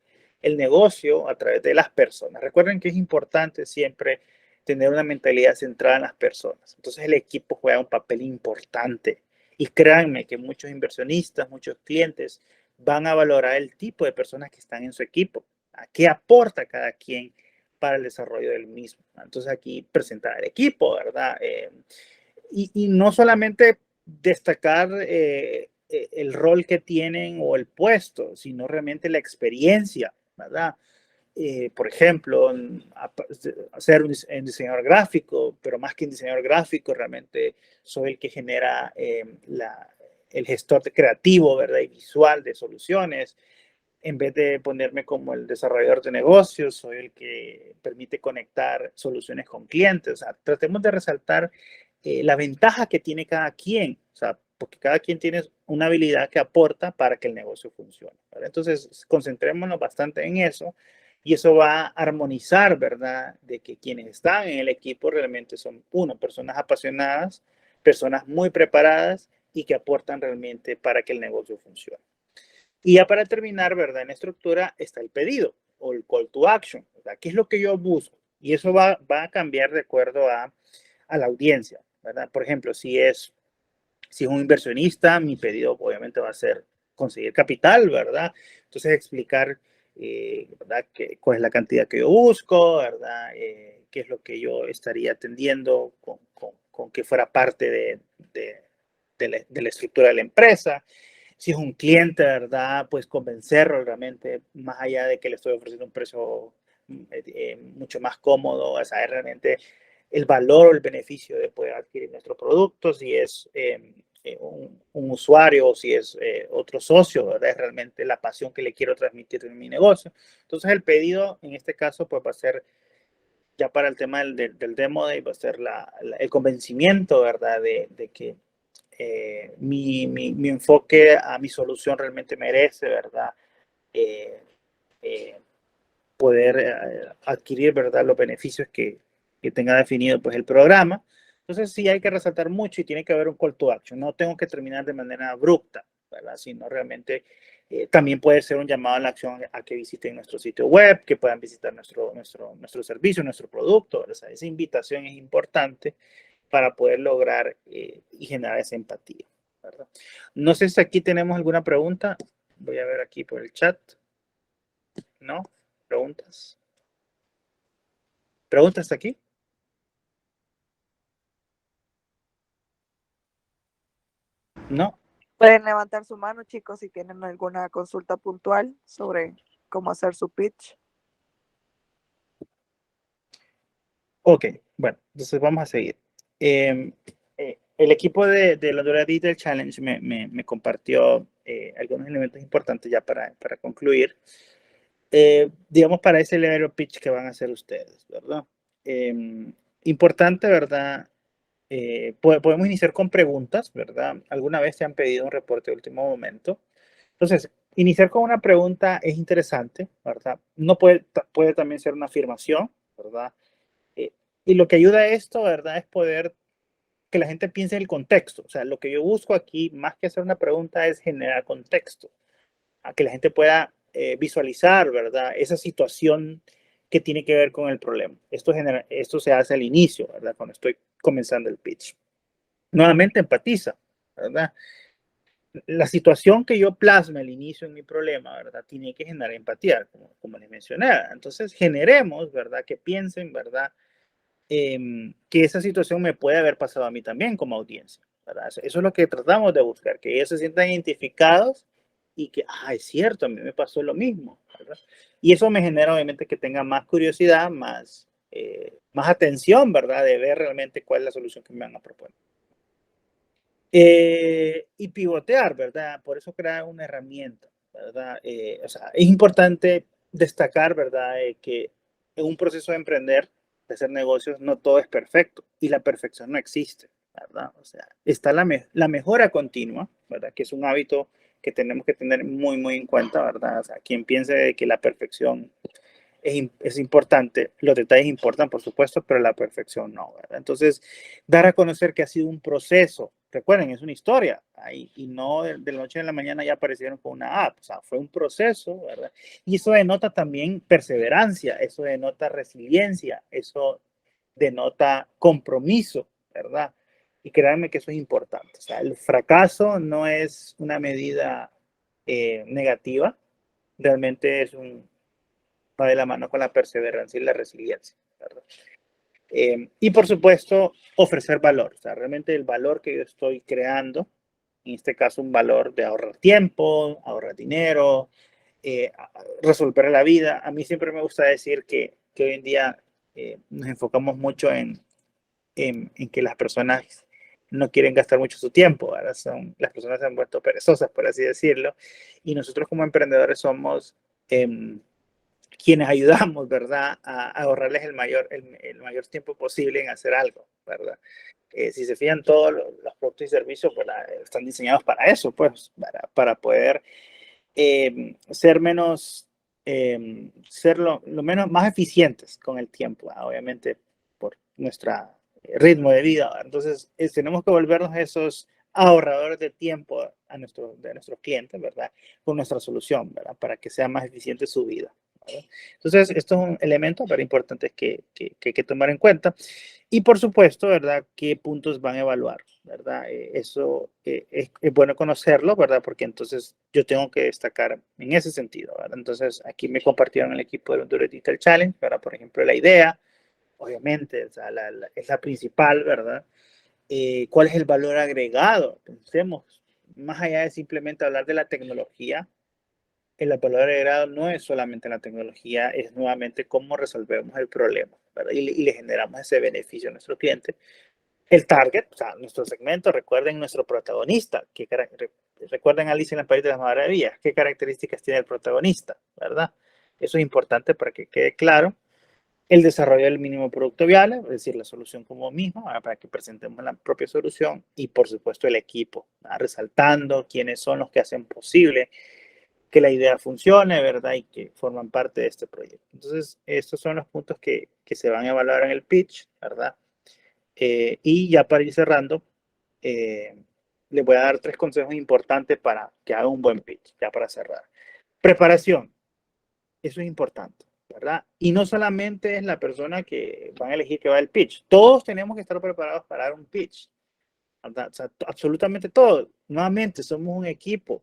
el negocio a través de las personas. Recuerden que es importante siempre tener una mentalidad centrada en las personas. Entonces el equipo juega un papel importante y créanme que muchos inversionistas, muchos clientes van a valorar el tipo de personas que están en su equipo, a qué aporta cada quien para el desarrollo del mismo. Entonces aquí presentar el equipo, ¿verdad? Y no solamente destacar el rol que tienen o el puesto, sino realmente la experiencia, ¿verdad? Por ejemplo, ser un diseñador gráfico, pero más que un diseñador gráfico, realmente soy el que genera el gestor creativo, ¿verdad? Y visual de soluciones. En vez de ponerme como el desarrollador de negocios, soy el que permite conectar soluciones con clientes. O sea, tratemos de resaltar la ventaja que tiene cada quien, o sea, porque cada quien tiene una habilidad que aporta para que el negocio funcione, ¿verdad? Entonces, concentrémonos bastante en eso y eso va a armonizar, ¿verdad? De que quienes están en el equipo realmente son, personas apasionadas, personas muy preparadas y que aportan realmente para que el negocio funcione. Y ya para terminar, ¿verdad? En la estructura está el pedido o el call to action, ¿verdad? ¿Qué es lo que yo busco? Y eso va a cambiar de acuerdo a la audiencia, ¿verdad? Por ejemplo, si es un inversionista, mi pedido obviamente va a ser conseguir capital, ¿verdad? Entonces explicar, ¿verdad? Cuál es la cantidad que yo busco, ¿verdad? Qué es lo que yo estaría atendiendo con que fuera parte de la estructura de la empresa. Si es un cliente, ¿verdad? Pues convencerlo realmente, más allá de que le estoy ofreciendo un precio mucho más cómodo, a saber realmente el valor o el beneficio de poder adquirir nuestro producto, si es un usuario o si es otro socio, ¿verdad? Es realmente la pasión que le quiero transmitir en mi negocio. Entonces el pedido, en este caso, pues va a ser ya para el tema del demo day, va a ser el convencimiento, ¿verdad? De que mi enfoque a mi solución realmente merece, ¿verdad? Poder adquirir, ¿verdad? Los beneficios que tenga definido pues el programa. Entonces sí hay que resaltar mucho y tiene que haber un call to action. No tengo que terminar de manera abrupta, ¿verdad? Sino realmente También puede ser un llamado a la acción a que visiten nuestro sitio web, que puedan visitar nuestro servicio, nuestro producto. O sea, esa invitación es importante para poder lograr y generar esa empatía, ¿verdad? No sé si aquí tenemos alguna pregunta. Voy a ver aquí por el chat. ¿No? ¿Preguntas? ¿Preguntas aquí? ¿No? Pueden levantar su mano, chicos, si tienen alguna consulta puntual sobre cómo hacer su pitch. Ok, bueno, entonces vamos a seguir. El equipo de la Honduras Digital Challenge me compartió algunos elementos importantes ya para concluir. Digamos, para ese elevator pitch que van a hacer ustedes, ¿verdad? Importante, ¿verdad? Podemos iniciar con preguntas, ¿verdad? Alguna vez te han pedido un reporte de último momento. Entonces, iniciar con una pregunta es interesante, ¿verdad? No puede también ser una afirmación, ¿verdad? Y lo que ayuda a esto, ¿verdad? Es poder que la gente piense en el contexto. O sea, lo que yo busco aquí, más que hacer una pregunta, es generar contexto. A que la gente pueda visualizar, ¿verdad? Esa situación que tiene que ver con el problema. Esto se hace al inicio, ¿verdad? Cuando estoy comenzando el pitch. Nuevamente empatiza, ¿verdad? La situación que yo plasme al inicio en mi problema, ¿verdad? Tiene que generar empatía, como les mencioné. Entonces, generemos, ¿verdad? Que piensen, ¿verdad? Que esa situación me puede haber pasado a mí también como audiencia, ¿verdad? Eso es lo que tratamos de buscar, que ellos se sientan identificados y que, es cierto, a mí me pasó lo mismo, ¿verdad? Y eso me genera obviamente que tenga más curiosidad, más atención, ¿verdad? De ver realmente cuál es la solución que me van a proponer. Y pivotear, ¿verdad? Por eso crear una herramienta, ¿verdad? O sea, es importante destacar, ¿verdad? Que en un proceso de emprender, de hacer negocios, no todo es perfecto y la perfección no existe, ¿verdad? O sea, está la mejora continua, ¿verdad? Que es un hábito que tenemos que tener muy, muy en cuenta, ¿verdad? O sea, quien piense que la perfección es importante, los detalles importan, por supuesto, pero la perfección no, ¿verdad? Entonces, dar a conocer que ha sido un proceso, recuerden, es una historia, y no de la noche a la mañana ya aparecieron con una app, o sea, fue un proceso, ¿verdad? Y eso denota también perseverancia, eso denota resiliencia, eso denota compromiso, ¿verdad? Y créanme que eso es importante, o sea, el fracaso no es una medida negativa, realmente va de la mano con la perseverancia y la resiliencia, ¿verdad? Y por supuesto, ofrecer valor, o sea, realmente el valor que yo estoy creando, en este caso un valor de ahorrar tiempo, ahorrar dinero, resolver la vida. A mí siempre me gusta decir que hoy en día nos enfocamos mucho en que las personas no quieren gastar mucho su tiempo, ¿verdad? Las personas se han vuelto perezosas, por así decirlo, y nosotros como emprendedores somos quienes ayudamos, ¿verdad? A ahorrarles el mayor tiempo posible en hacer algo, ¿verdad? Si se fijan, todos los productos y servicios pues, están diseñados para eso, pues, para poder ser menos, ser lo menos, más eficientes con el tiempo, ¿verdad? Obviamente por nuestro ritmo de vida, ¿verdad? Entonces, tenemos que volvernos esos ahorradores de tiempo de nuestros clientes, ¿verdad? Con nuestra solución, ¿verdad? Para que sea más eficiente su vida, ¿verdad? Entonces, esto es un elemento very importante que hay que tomar en cuenta. Y por supuesto, ¿verdad? ¿Qué puntos van a evaluar? ¿Verdad? Eso es bueno conocerlo, ¿verdad? Porque entonces yo tengo que destacar en ese sentido, ¿verdad? Entonces, aquí me compartieron el equipo de Honduras Digital Challenge, ¿verdad? Por ejemplo, la idea, obviamente, o sea, es la principal, ¿verdad? ¿Cuál es el valor agregado? Pensemos, más allá de simplemente hablar de la tecnología, el valor agregado no es solamente la tecnología, es nuevamente cómo resolvemos el problema, ¿verdad? Y le generamos ese beneficio a nuestro cliente. El target, o sea, nuestro segmento, recuerden nuestro protagonista, recuerden Alicia en el País de las Maravillas, qué características tiene el protagonista, ¿verdad? Eso es importante para que quede claro. El desarrollo del mínimo producto viable, es decir, la solución como misma, para que presentemos la propia solución y por supuesto el equipo, ¿verdad? Resaltando quiénes son los que hacen posible que la idea funcione, ¿verdad? Y que forman parte de este proyecto. Entonces, estos son los puntos que se van a evaluar en el pitch, ¿verdad? Y ya para ir cerrando, les voy a dar 3 consejos importantes para que hagan un buen pitch, ya para cerrar. Preparación, eso es importante, ¿verdad? Y no solamente es la persona que van a elegir que va al pitch, todos tenemos que estar preparados para dar un pitch, ¿verdad? O sea, absolutamente todos. Nuevamente, somos un equipo,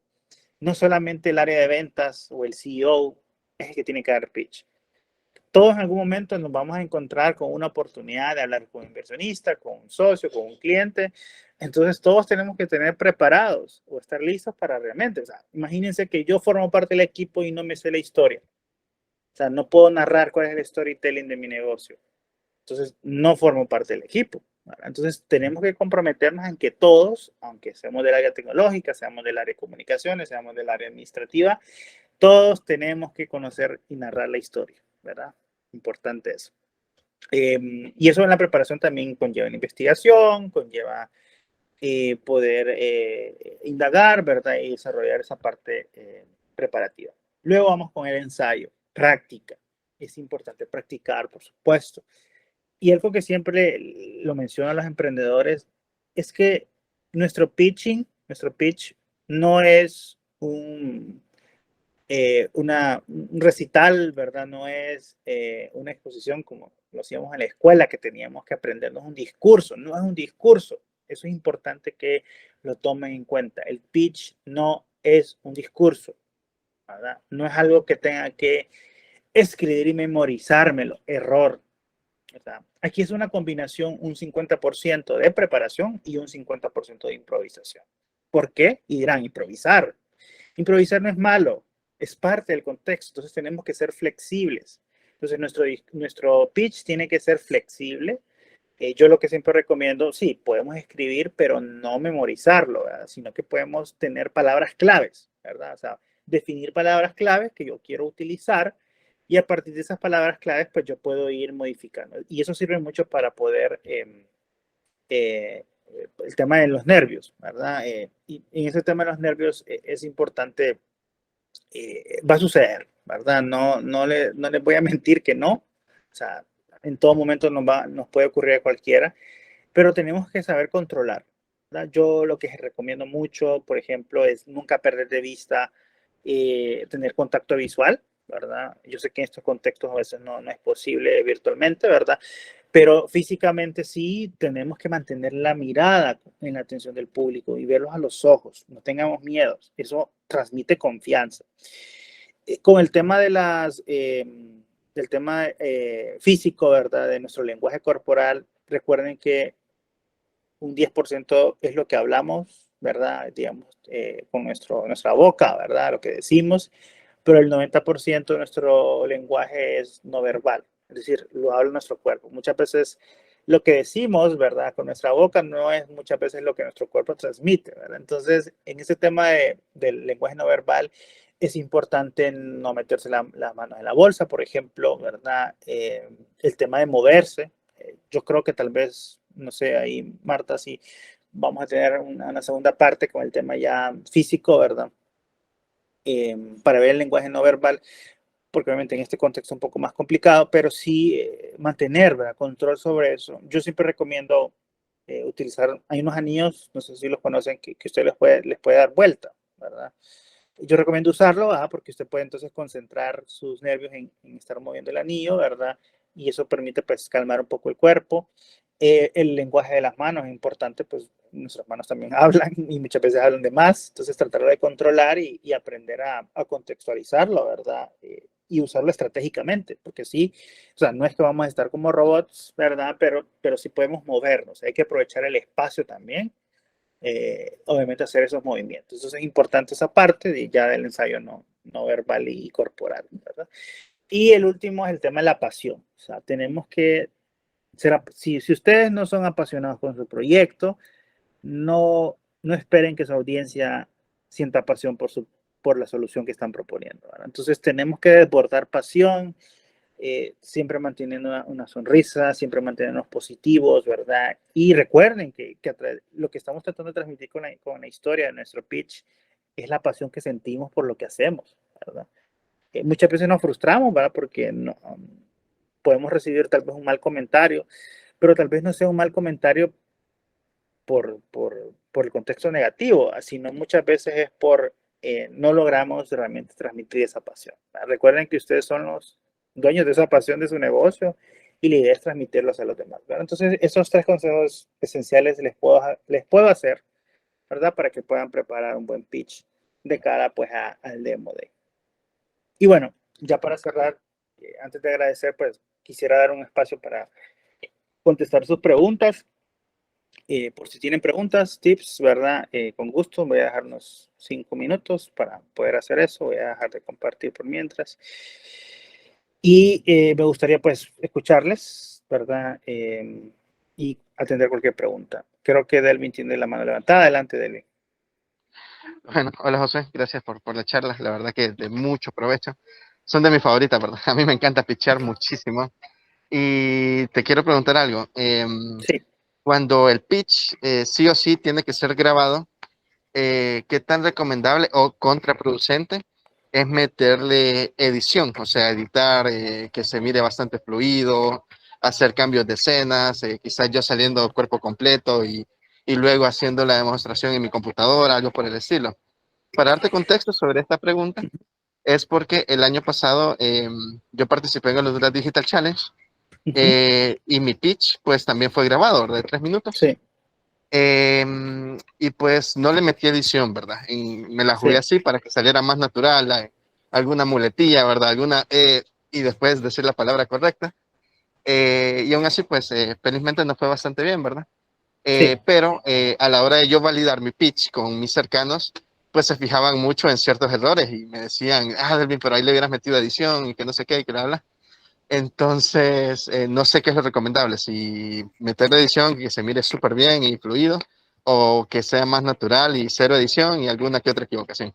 no solamente el área de ventas o el CEO es el que tiene que dar pitch. Todos en algún momento nos vamos a encontrar con una oportunidad de hablar con un inversionista, con un socio, con un cliente. Entonces todos tenemos que tener preparados o estar listos para realmente. O sea, imagínense que yo formo parte del equipo y no me sé la historia. O sea, no puedo narrar cuál es el storytelling de mi negocio. Entonces no formo parte del equipo, ¿verdad? Entonces tenemos que comprometernos en que todos, aunque seamos del área tecnológica, seamos del área de comunicaciones, seamos del área administrativa, todos tenemos que conocer y narrar la historia, ¿verdad? Importante eso. Y eso en la preparación también conlleva una investigación, conlleva poder indagar, ¿verdad? Y desarrollar esa parte preparativa. Luego vamos con el ensayo, práctica. Es importante practicar, por supuesto. Y algo que siempre lo menciono a los emprendedores es que nuestro pitch no es un recital, ¿verdad? No es una exposición como lo hacíamos en la escuela, que teníamos que aprendernos un discurso. No es un discurso. Eso es importante que lo tomen en cuenta. El pitch no es un discurso, ¿verdad? No es algo que tenga que escribir y memorizármelo. Error, ¿verdad? Aquí es una combinación, un 50% de preparación y un 50% de improvisación. ¿Por qué? Y dirán, improvisar. Improvisar no es malo, es parte del contexto, entonces tenemos que ser flexibles. Entonces nuestro pitch tiene que ser flexible. Yo lo que siempre recomiendo, sí, podemos escribir, pero no memorizarlo, ¿verdad? Sino que podemos tener palabras claves, ¿verdad? O sea, definir palabras claves que yo quiero utilizar y a partir de esas palabras claves, pues yo puedo ir modificando. Y eso sirve mucho para poder el tema de los nervios, ¿verdad? Y en ese tema de los nervios es importante, va a suceder, ¿verdad? No les voy a mentir que no, o sea, en todo momento nos puede ocurrir a cualquiera, pero tenemos que saber controlar, ¿verdad? Yo lo que recomiendo mucho, por ejemplo, es nunca perder de vista tener contacto visual, ¿verdad? Yo sé que en estos contextos a veces no es posible virtualmente, ¿verdad? Pero físicamente sí tenemos que mantener la mirada en la atención del público y verlos a los ojos. No tengamos miedo. Eso transmite confianza. Con el tema de del tema físico, ¿verdad? De nuestro lenguaje corporal, recuerden que un 10% es lo que hablamos, ¿verdad? Digamos, con nuestra boca, ¿verdad? Lo que decimos, pero el 90% de nuestro lenguaje es no verbal, es decir, lo habla nuestro cuerpo. Muchas veces lo que decimos, ¿verdad? Con nuestra boca no es muchas veces lo que nuestro cuerpo transmite, ¿verdad? Entonces, en este tema del lenguaje no verbal, es importante no meterse las manos en la bolsa, por ejemplo, ¿verdad? El tema de moverse. Yo creo que tal vez, no sé, ahí Marta, si vamos a tener una segunda parte con el tema ya físico, ¿verdad? Para ver el lenguaje no verbal, porque obviamente en este contexto es un poco más complicado, pero sí mantener, ¿verdad? Control sobre eso. Yo siempre recomiendo utilizar, hay unos anillos, no sé si los conocen, que usted les puede dar vuelta, ¿verdad? Yo recomiendo usarlo, ¿verdad? Porque usted puede entonces concentrar sus nervios en estar moviendo el anillo, ¿verdad? Y eso permite pues calmar un poco el cuerpo. El lenguaje de las manos es importante, pues nuestras manos también hablan y muchas veces hablan de más, entonces tratar de controlar y aprender a contextualizarlo, ¿verdad? Y usarlo estratégicamente, porque sí, o sea, no es que vamos a estar como robots, ¿verdad? Pero sí podemos movernos, hay que aprovechar el espacio también, obviamente hacer esos movimientos. Entonces es importante esa parte de ya del ensayo no verbal y corporal, ¿verdad? Y el último es el tema de la pasión, o sea, tenemos que si ustedes no son apasionados con su proyecto, no esperen que su audiencia sienta pasión por la solución que están proponiendo, ¿verdad? Entonces tenemos que desbordar pasión, siempre manteniendo una sonrisa, siempre mantenernos positivos, ¿verdad? Y recuerden que lo que estamos tratando de transmitir con la historia de nuestro pitch es la pasión que sentimos por lo que hacemos, ¿verdad? Muchas veces nos frustramos, ¿verdad? Porque no, podemos recibir tal vez un mal comentario, pero tal vez no sea un mal comentario por por el contexto negativo, sino muchas veces es por no logramos realmente transmitir esa pasión. Recuerden que ustedes son los dueños de esa pasión de su negocio y la idea es transmitirlos a los demás, ¿verdad? Entonces, esos 3 consejos esenciales les puedo hacer, ¿verdad? Para que puedan preparar un buen pitch de cara pues al Demo Day. Y bueno, ya para cerrar, antes de agradecer, pues quisiera dar un espacio para contestar sus preguntas. Por si tienen preguntas, tips, ¿verdad? Con gusto, voy a dejar unos 5 minutos para poder hacer eso. Voy a dejar de compartir por mientras. Y me gustaría pues escucharles, ¿verdad? Y atender cualquier pregunta. Creo que Delvin tiene la mano levantada. Adelante, Delvin. Bueno, hola José, gracias por la charla, la verdad que de mucho provecho. Son de mis favoritas, ¿verdad? A mí me encanta pitchar muchísimo. Y te quiero preguntar algo. Sí. Cuando el pitch sí o sí tiene que ser grabado, ¿qué tan recomendable o contraproducente es meterle edición? O sea, editar, que se mire bastante fluido, hacer cambios de escenas, quizás yo saliendo cuerpo completo y luego haciendo la demostración en mi computadora, algo por el estilo. Para darte contexto sobre esta pregunta, es porque el año pasado yo participé en el Honduras Digital Challenge y mi pitch pues también fue grabado, ¿verdad? De 3 minutos. Sí, Y pues no le metí edición, ¿verdad? Y me la jugué sí. así para que saliera más natural, alguna muletilla, ¿verdad? Alguna y después decir la palabra correcta. Y aún así, pues felizmente nos fue bastante bien, ¿verdad? Sí. Pero a la hora de yo validar mi pitch con mis cercanos, pues se fijaban mucho en ciertos errores y me decían, Delvin, pero ahí le hubieras metido edición y que no sé qué, y que bla, bla. Entonces, no sé qué es lo recomendable, si meter edición que se mire súper bien y fluido, o que sea más natural y cero edición y alguna que otra equivocación.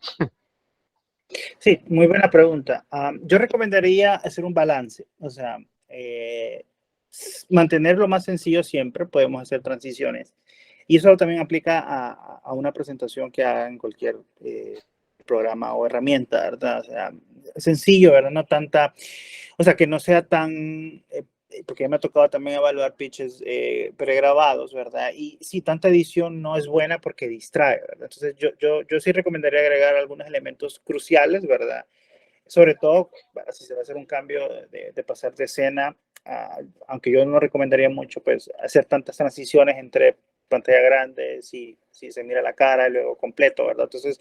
Sí, muy buena pregunta. Yo recomendaría hacer un balance, o sea, mantenerlo más sencillo siempre, podemos hacer transiciones. Y eso también aplica a una presentación que haga en cualquier programa o herramienta, ¿verdad? O sea, sencillo, ¿verdad? No tanta, o sea, que no sea tan, porque ya me ha tocado también evaluar pitches pregrabados, ¿verdad? Y sí, tanta edición no es buena porque distrae, ¿verdad? Entonces, yo sí recomendaría agregar algunos elementos cruciales, ¿verdad? Sobre todo, bueno, si se va a hacer un cambio de pasar de escena, aunque yo no recomendaría mucho, pues, hacer tantas transiciones entre pantalla grande, si se mira la cara y luego completo, ¿verdad? Entonces,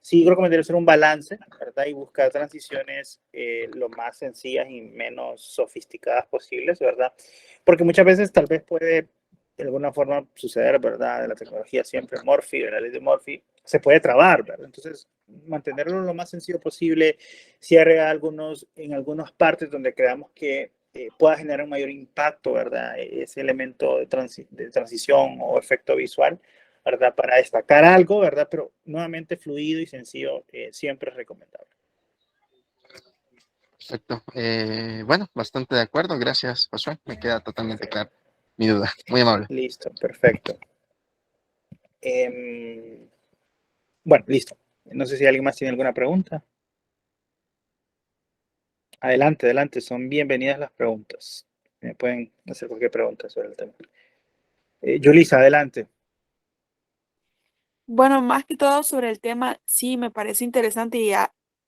sí recomendaría hacer un balance, ¿verdad? Y buscar transiciones lo más sencillas y menos sofisticadas posibles, ¿verdad? Porque muchas veces tal vez puede de alguna forma suceder, ¿verdad? De la tecnología siempre, Murphy, la ley de Murphy, se puede trabar, ¿verdad? Entonces, mantenerlo lo más sencillo posible, cierre en algunas partes donde creamos que pueda generar un mayor impacto, ¿verdad? Ese elemento de transición o efecto visual, ¿verdad? Para destacar algo, ¿verdad? Pero nuevamente fluido y sencillo siempre es recomendable. Perfecto. Bueno, bastante de acuerdo. Gracias, Josué. Me queda totalmente claro mi duda. Muy amable. Listo, perfecto. Bueno, listo. No sé si alguien más tiene alguna pregunta. Adelante, adelante. Son bienvenidas las preguntas. Me pueden hacer cualquier pregunta sobre el tema. Yulisa, adelante. Bueno, más que todo sobre el tema, sí, me parece interesante y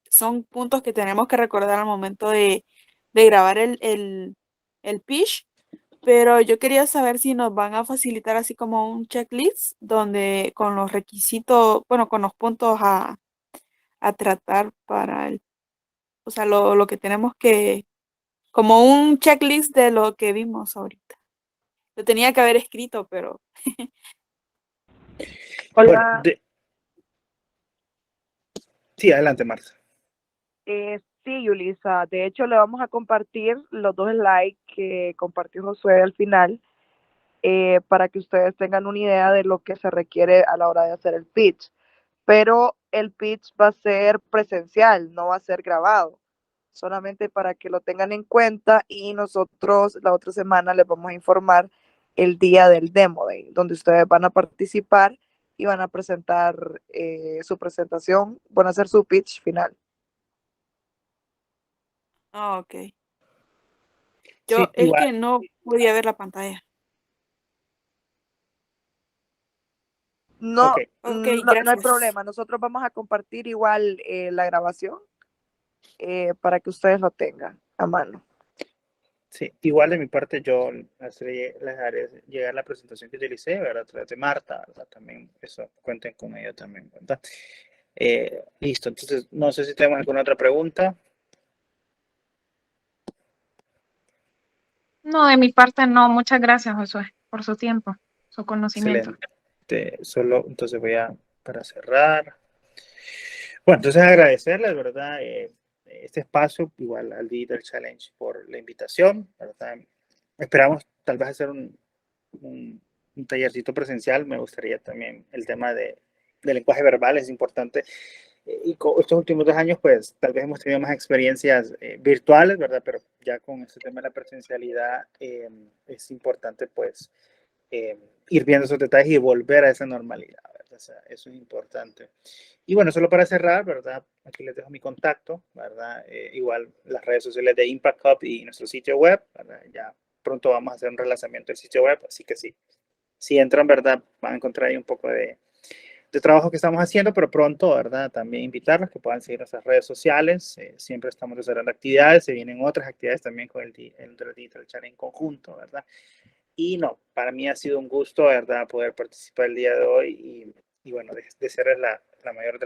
son puntos que tenemos que recordar al momento de grabar el pitch, pero yo quería saber si nos van a facilitar así como un checklist donde con los requisitos, bueno, con los puntos a tratar para o sea, lo que tenemos que, como un checklist de lo que vimos ahorita. Lo tenía que haber escrito, pero Bueno, Hola, sí, adelante, Marta. sí, Yulisa. De hecho, le vamos a compartir los 2 slides que compartió Josué al final para que ustedes tengan una idea de lo que se requiere a la hora de hacer el pitch. Pero el pitch va a ser presencial, no va a ser grabado. Solamente para que lo tengan en cuenta y nosotros la otra semana les vamos a informar el día del Demo Day, donde ustedes van a participar y van a presentar su presentación, van a hacer su pitch final. ok. Yo Sí, es igual. que no podía ver la pantalla. No, Ok. Ok, no hay gracias. problema. Nosotros vamos a compartir igual la grabación para que ustedes lo tengan a mano. Sí, igual de mi parte yo les haré llegar la presentación que utilicé, ¿verdad? A través de Marta, ¿verdad? También eso, cuenten con ella también, ¿verdad? Listo, entonces no sé si tenemos alguna otra pregunta. No, de mi parte no. Muchas gracias, Josué, por su tiempo, su conocimiento. Excelente. Solo, entonces para cerrar. Bueno, entonces agradecerles, ¿verdad? Este espacio, igual al Digital Challenge por la invitación, ¿verdad? Esperamos tal vez hacer un tallercito presencial. Me gustaría también el tema de lenguaje verbal, es importante. Y con estos últimos 2 años, pues tal vez hemos tenido más experiencias virtuales, ¿verdad? Pero ya con este tema de la presencialidad es importante, pues, ir viendo esos detalles y volver a esa normalidad, ¿verdad? O sea, eso es importante. Y bueno, solo para cerrar, ¿verdad? Aquí les dejo mi contacto, ¿verdad? Igual las redes sociales de Impact Hub y nuestro sitio web, ¿verdad? Ya pronto vamos a hacer un relanzamiento del sitio web, así que sí, si entran, ¿verdad? Van a encontrar ahí un poco de trabajo que estamos haciendo, pero pronto, ¿verdad? También invitarlos que puedan seguir nuestras redes sociales. Siempre estamos desarrollando actividades, se vienen otras actividades también con el Digital Challenge en conjunto, ¿verdad? Y no, para mí ha sido un gusto, ¿verdad? Poder participar el día de hoy y bueno, desearles la mayor de las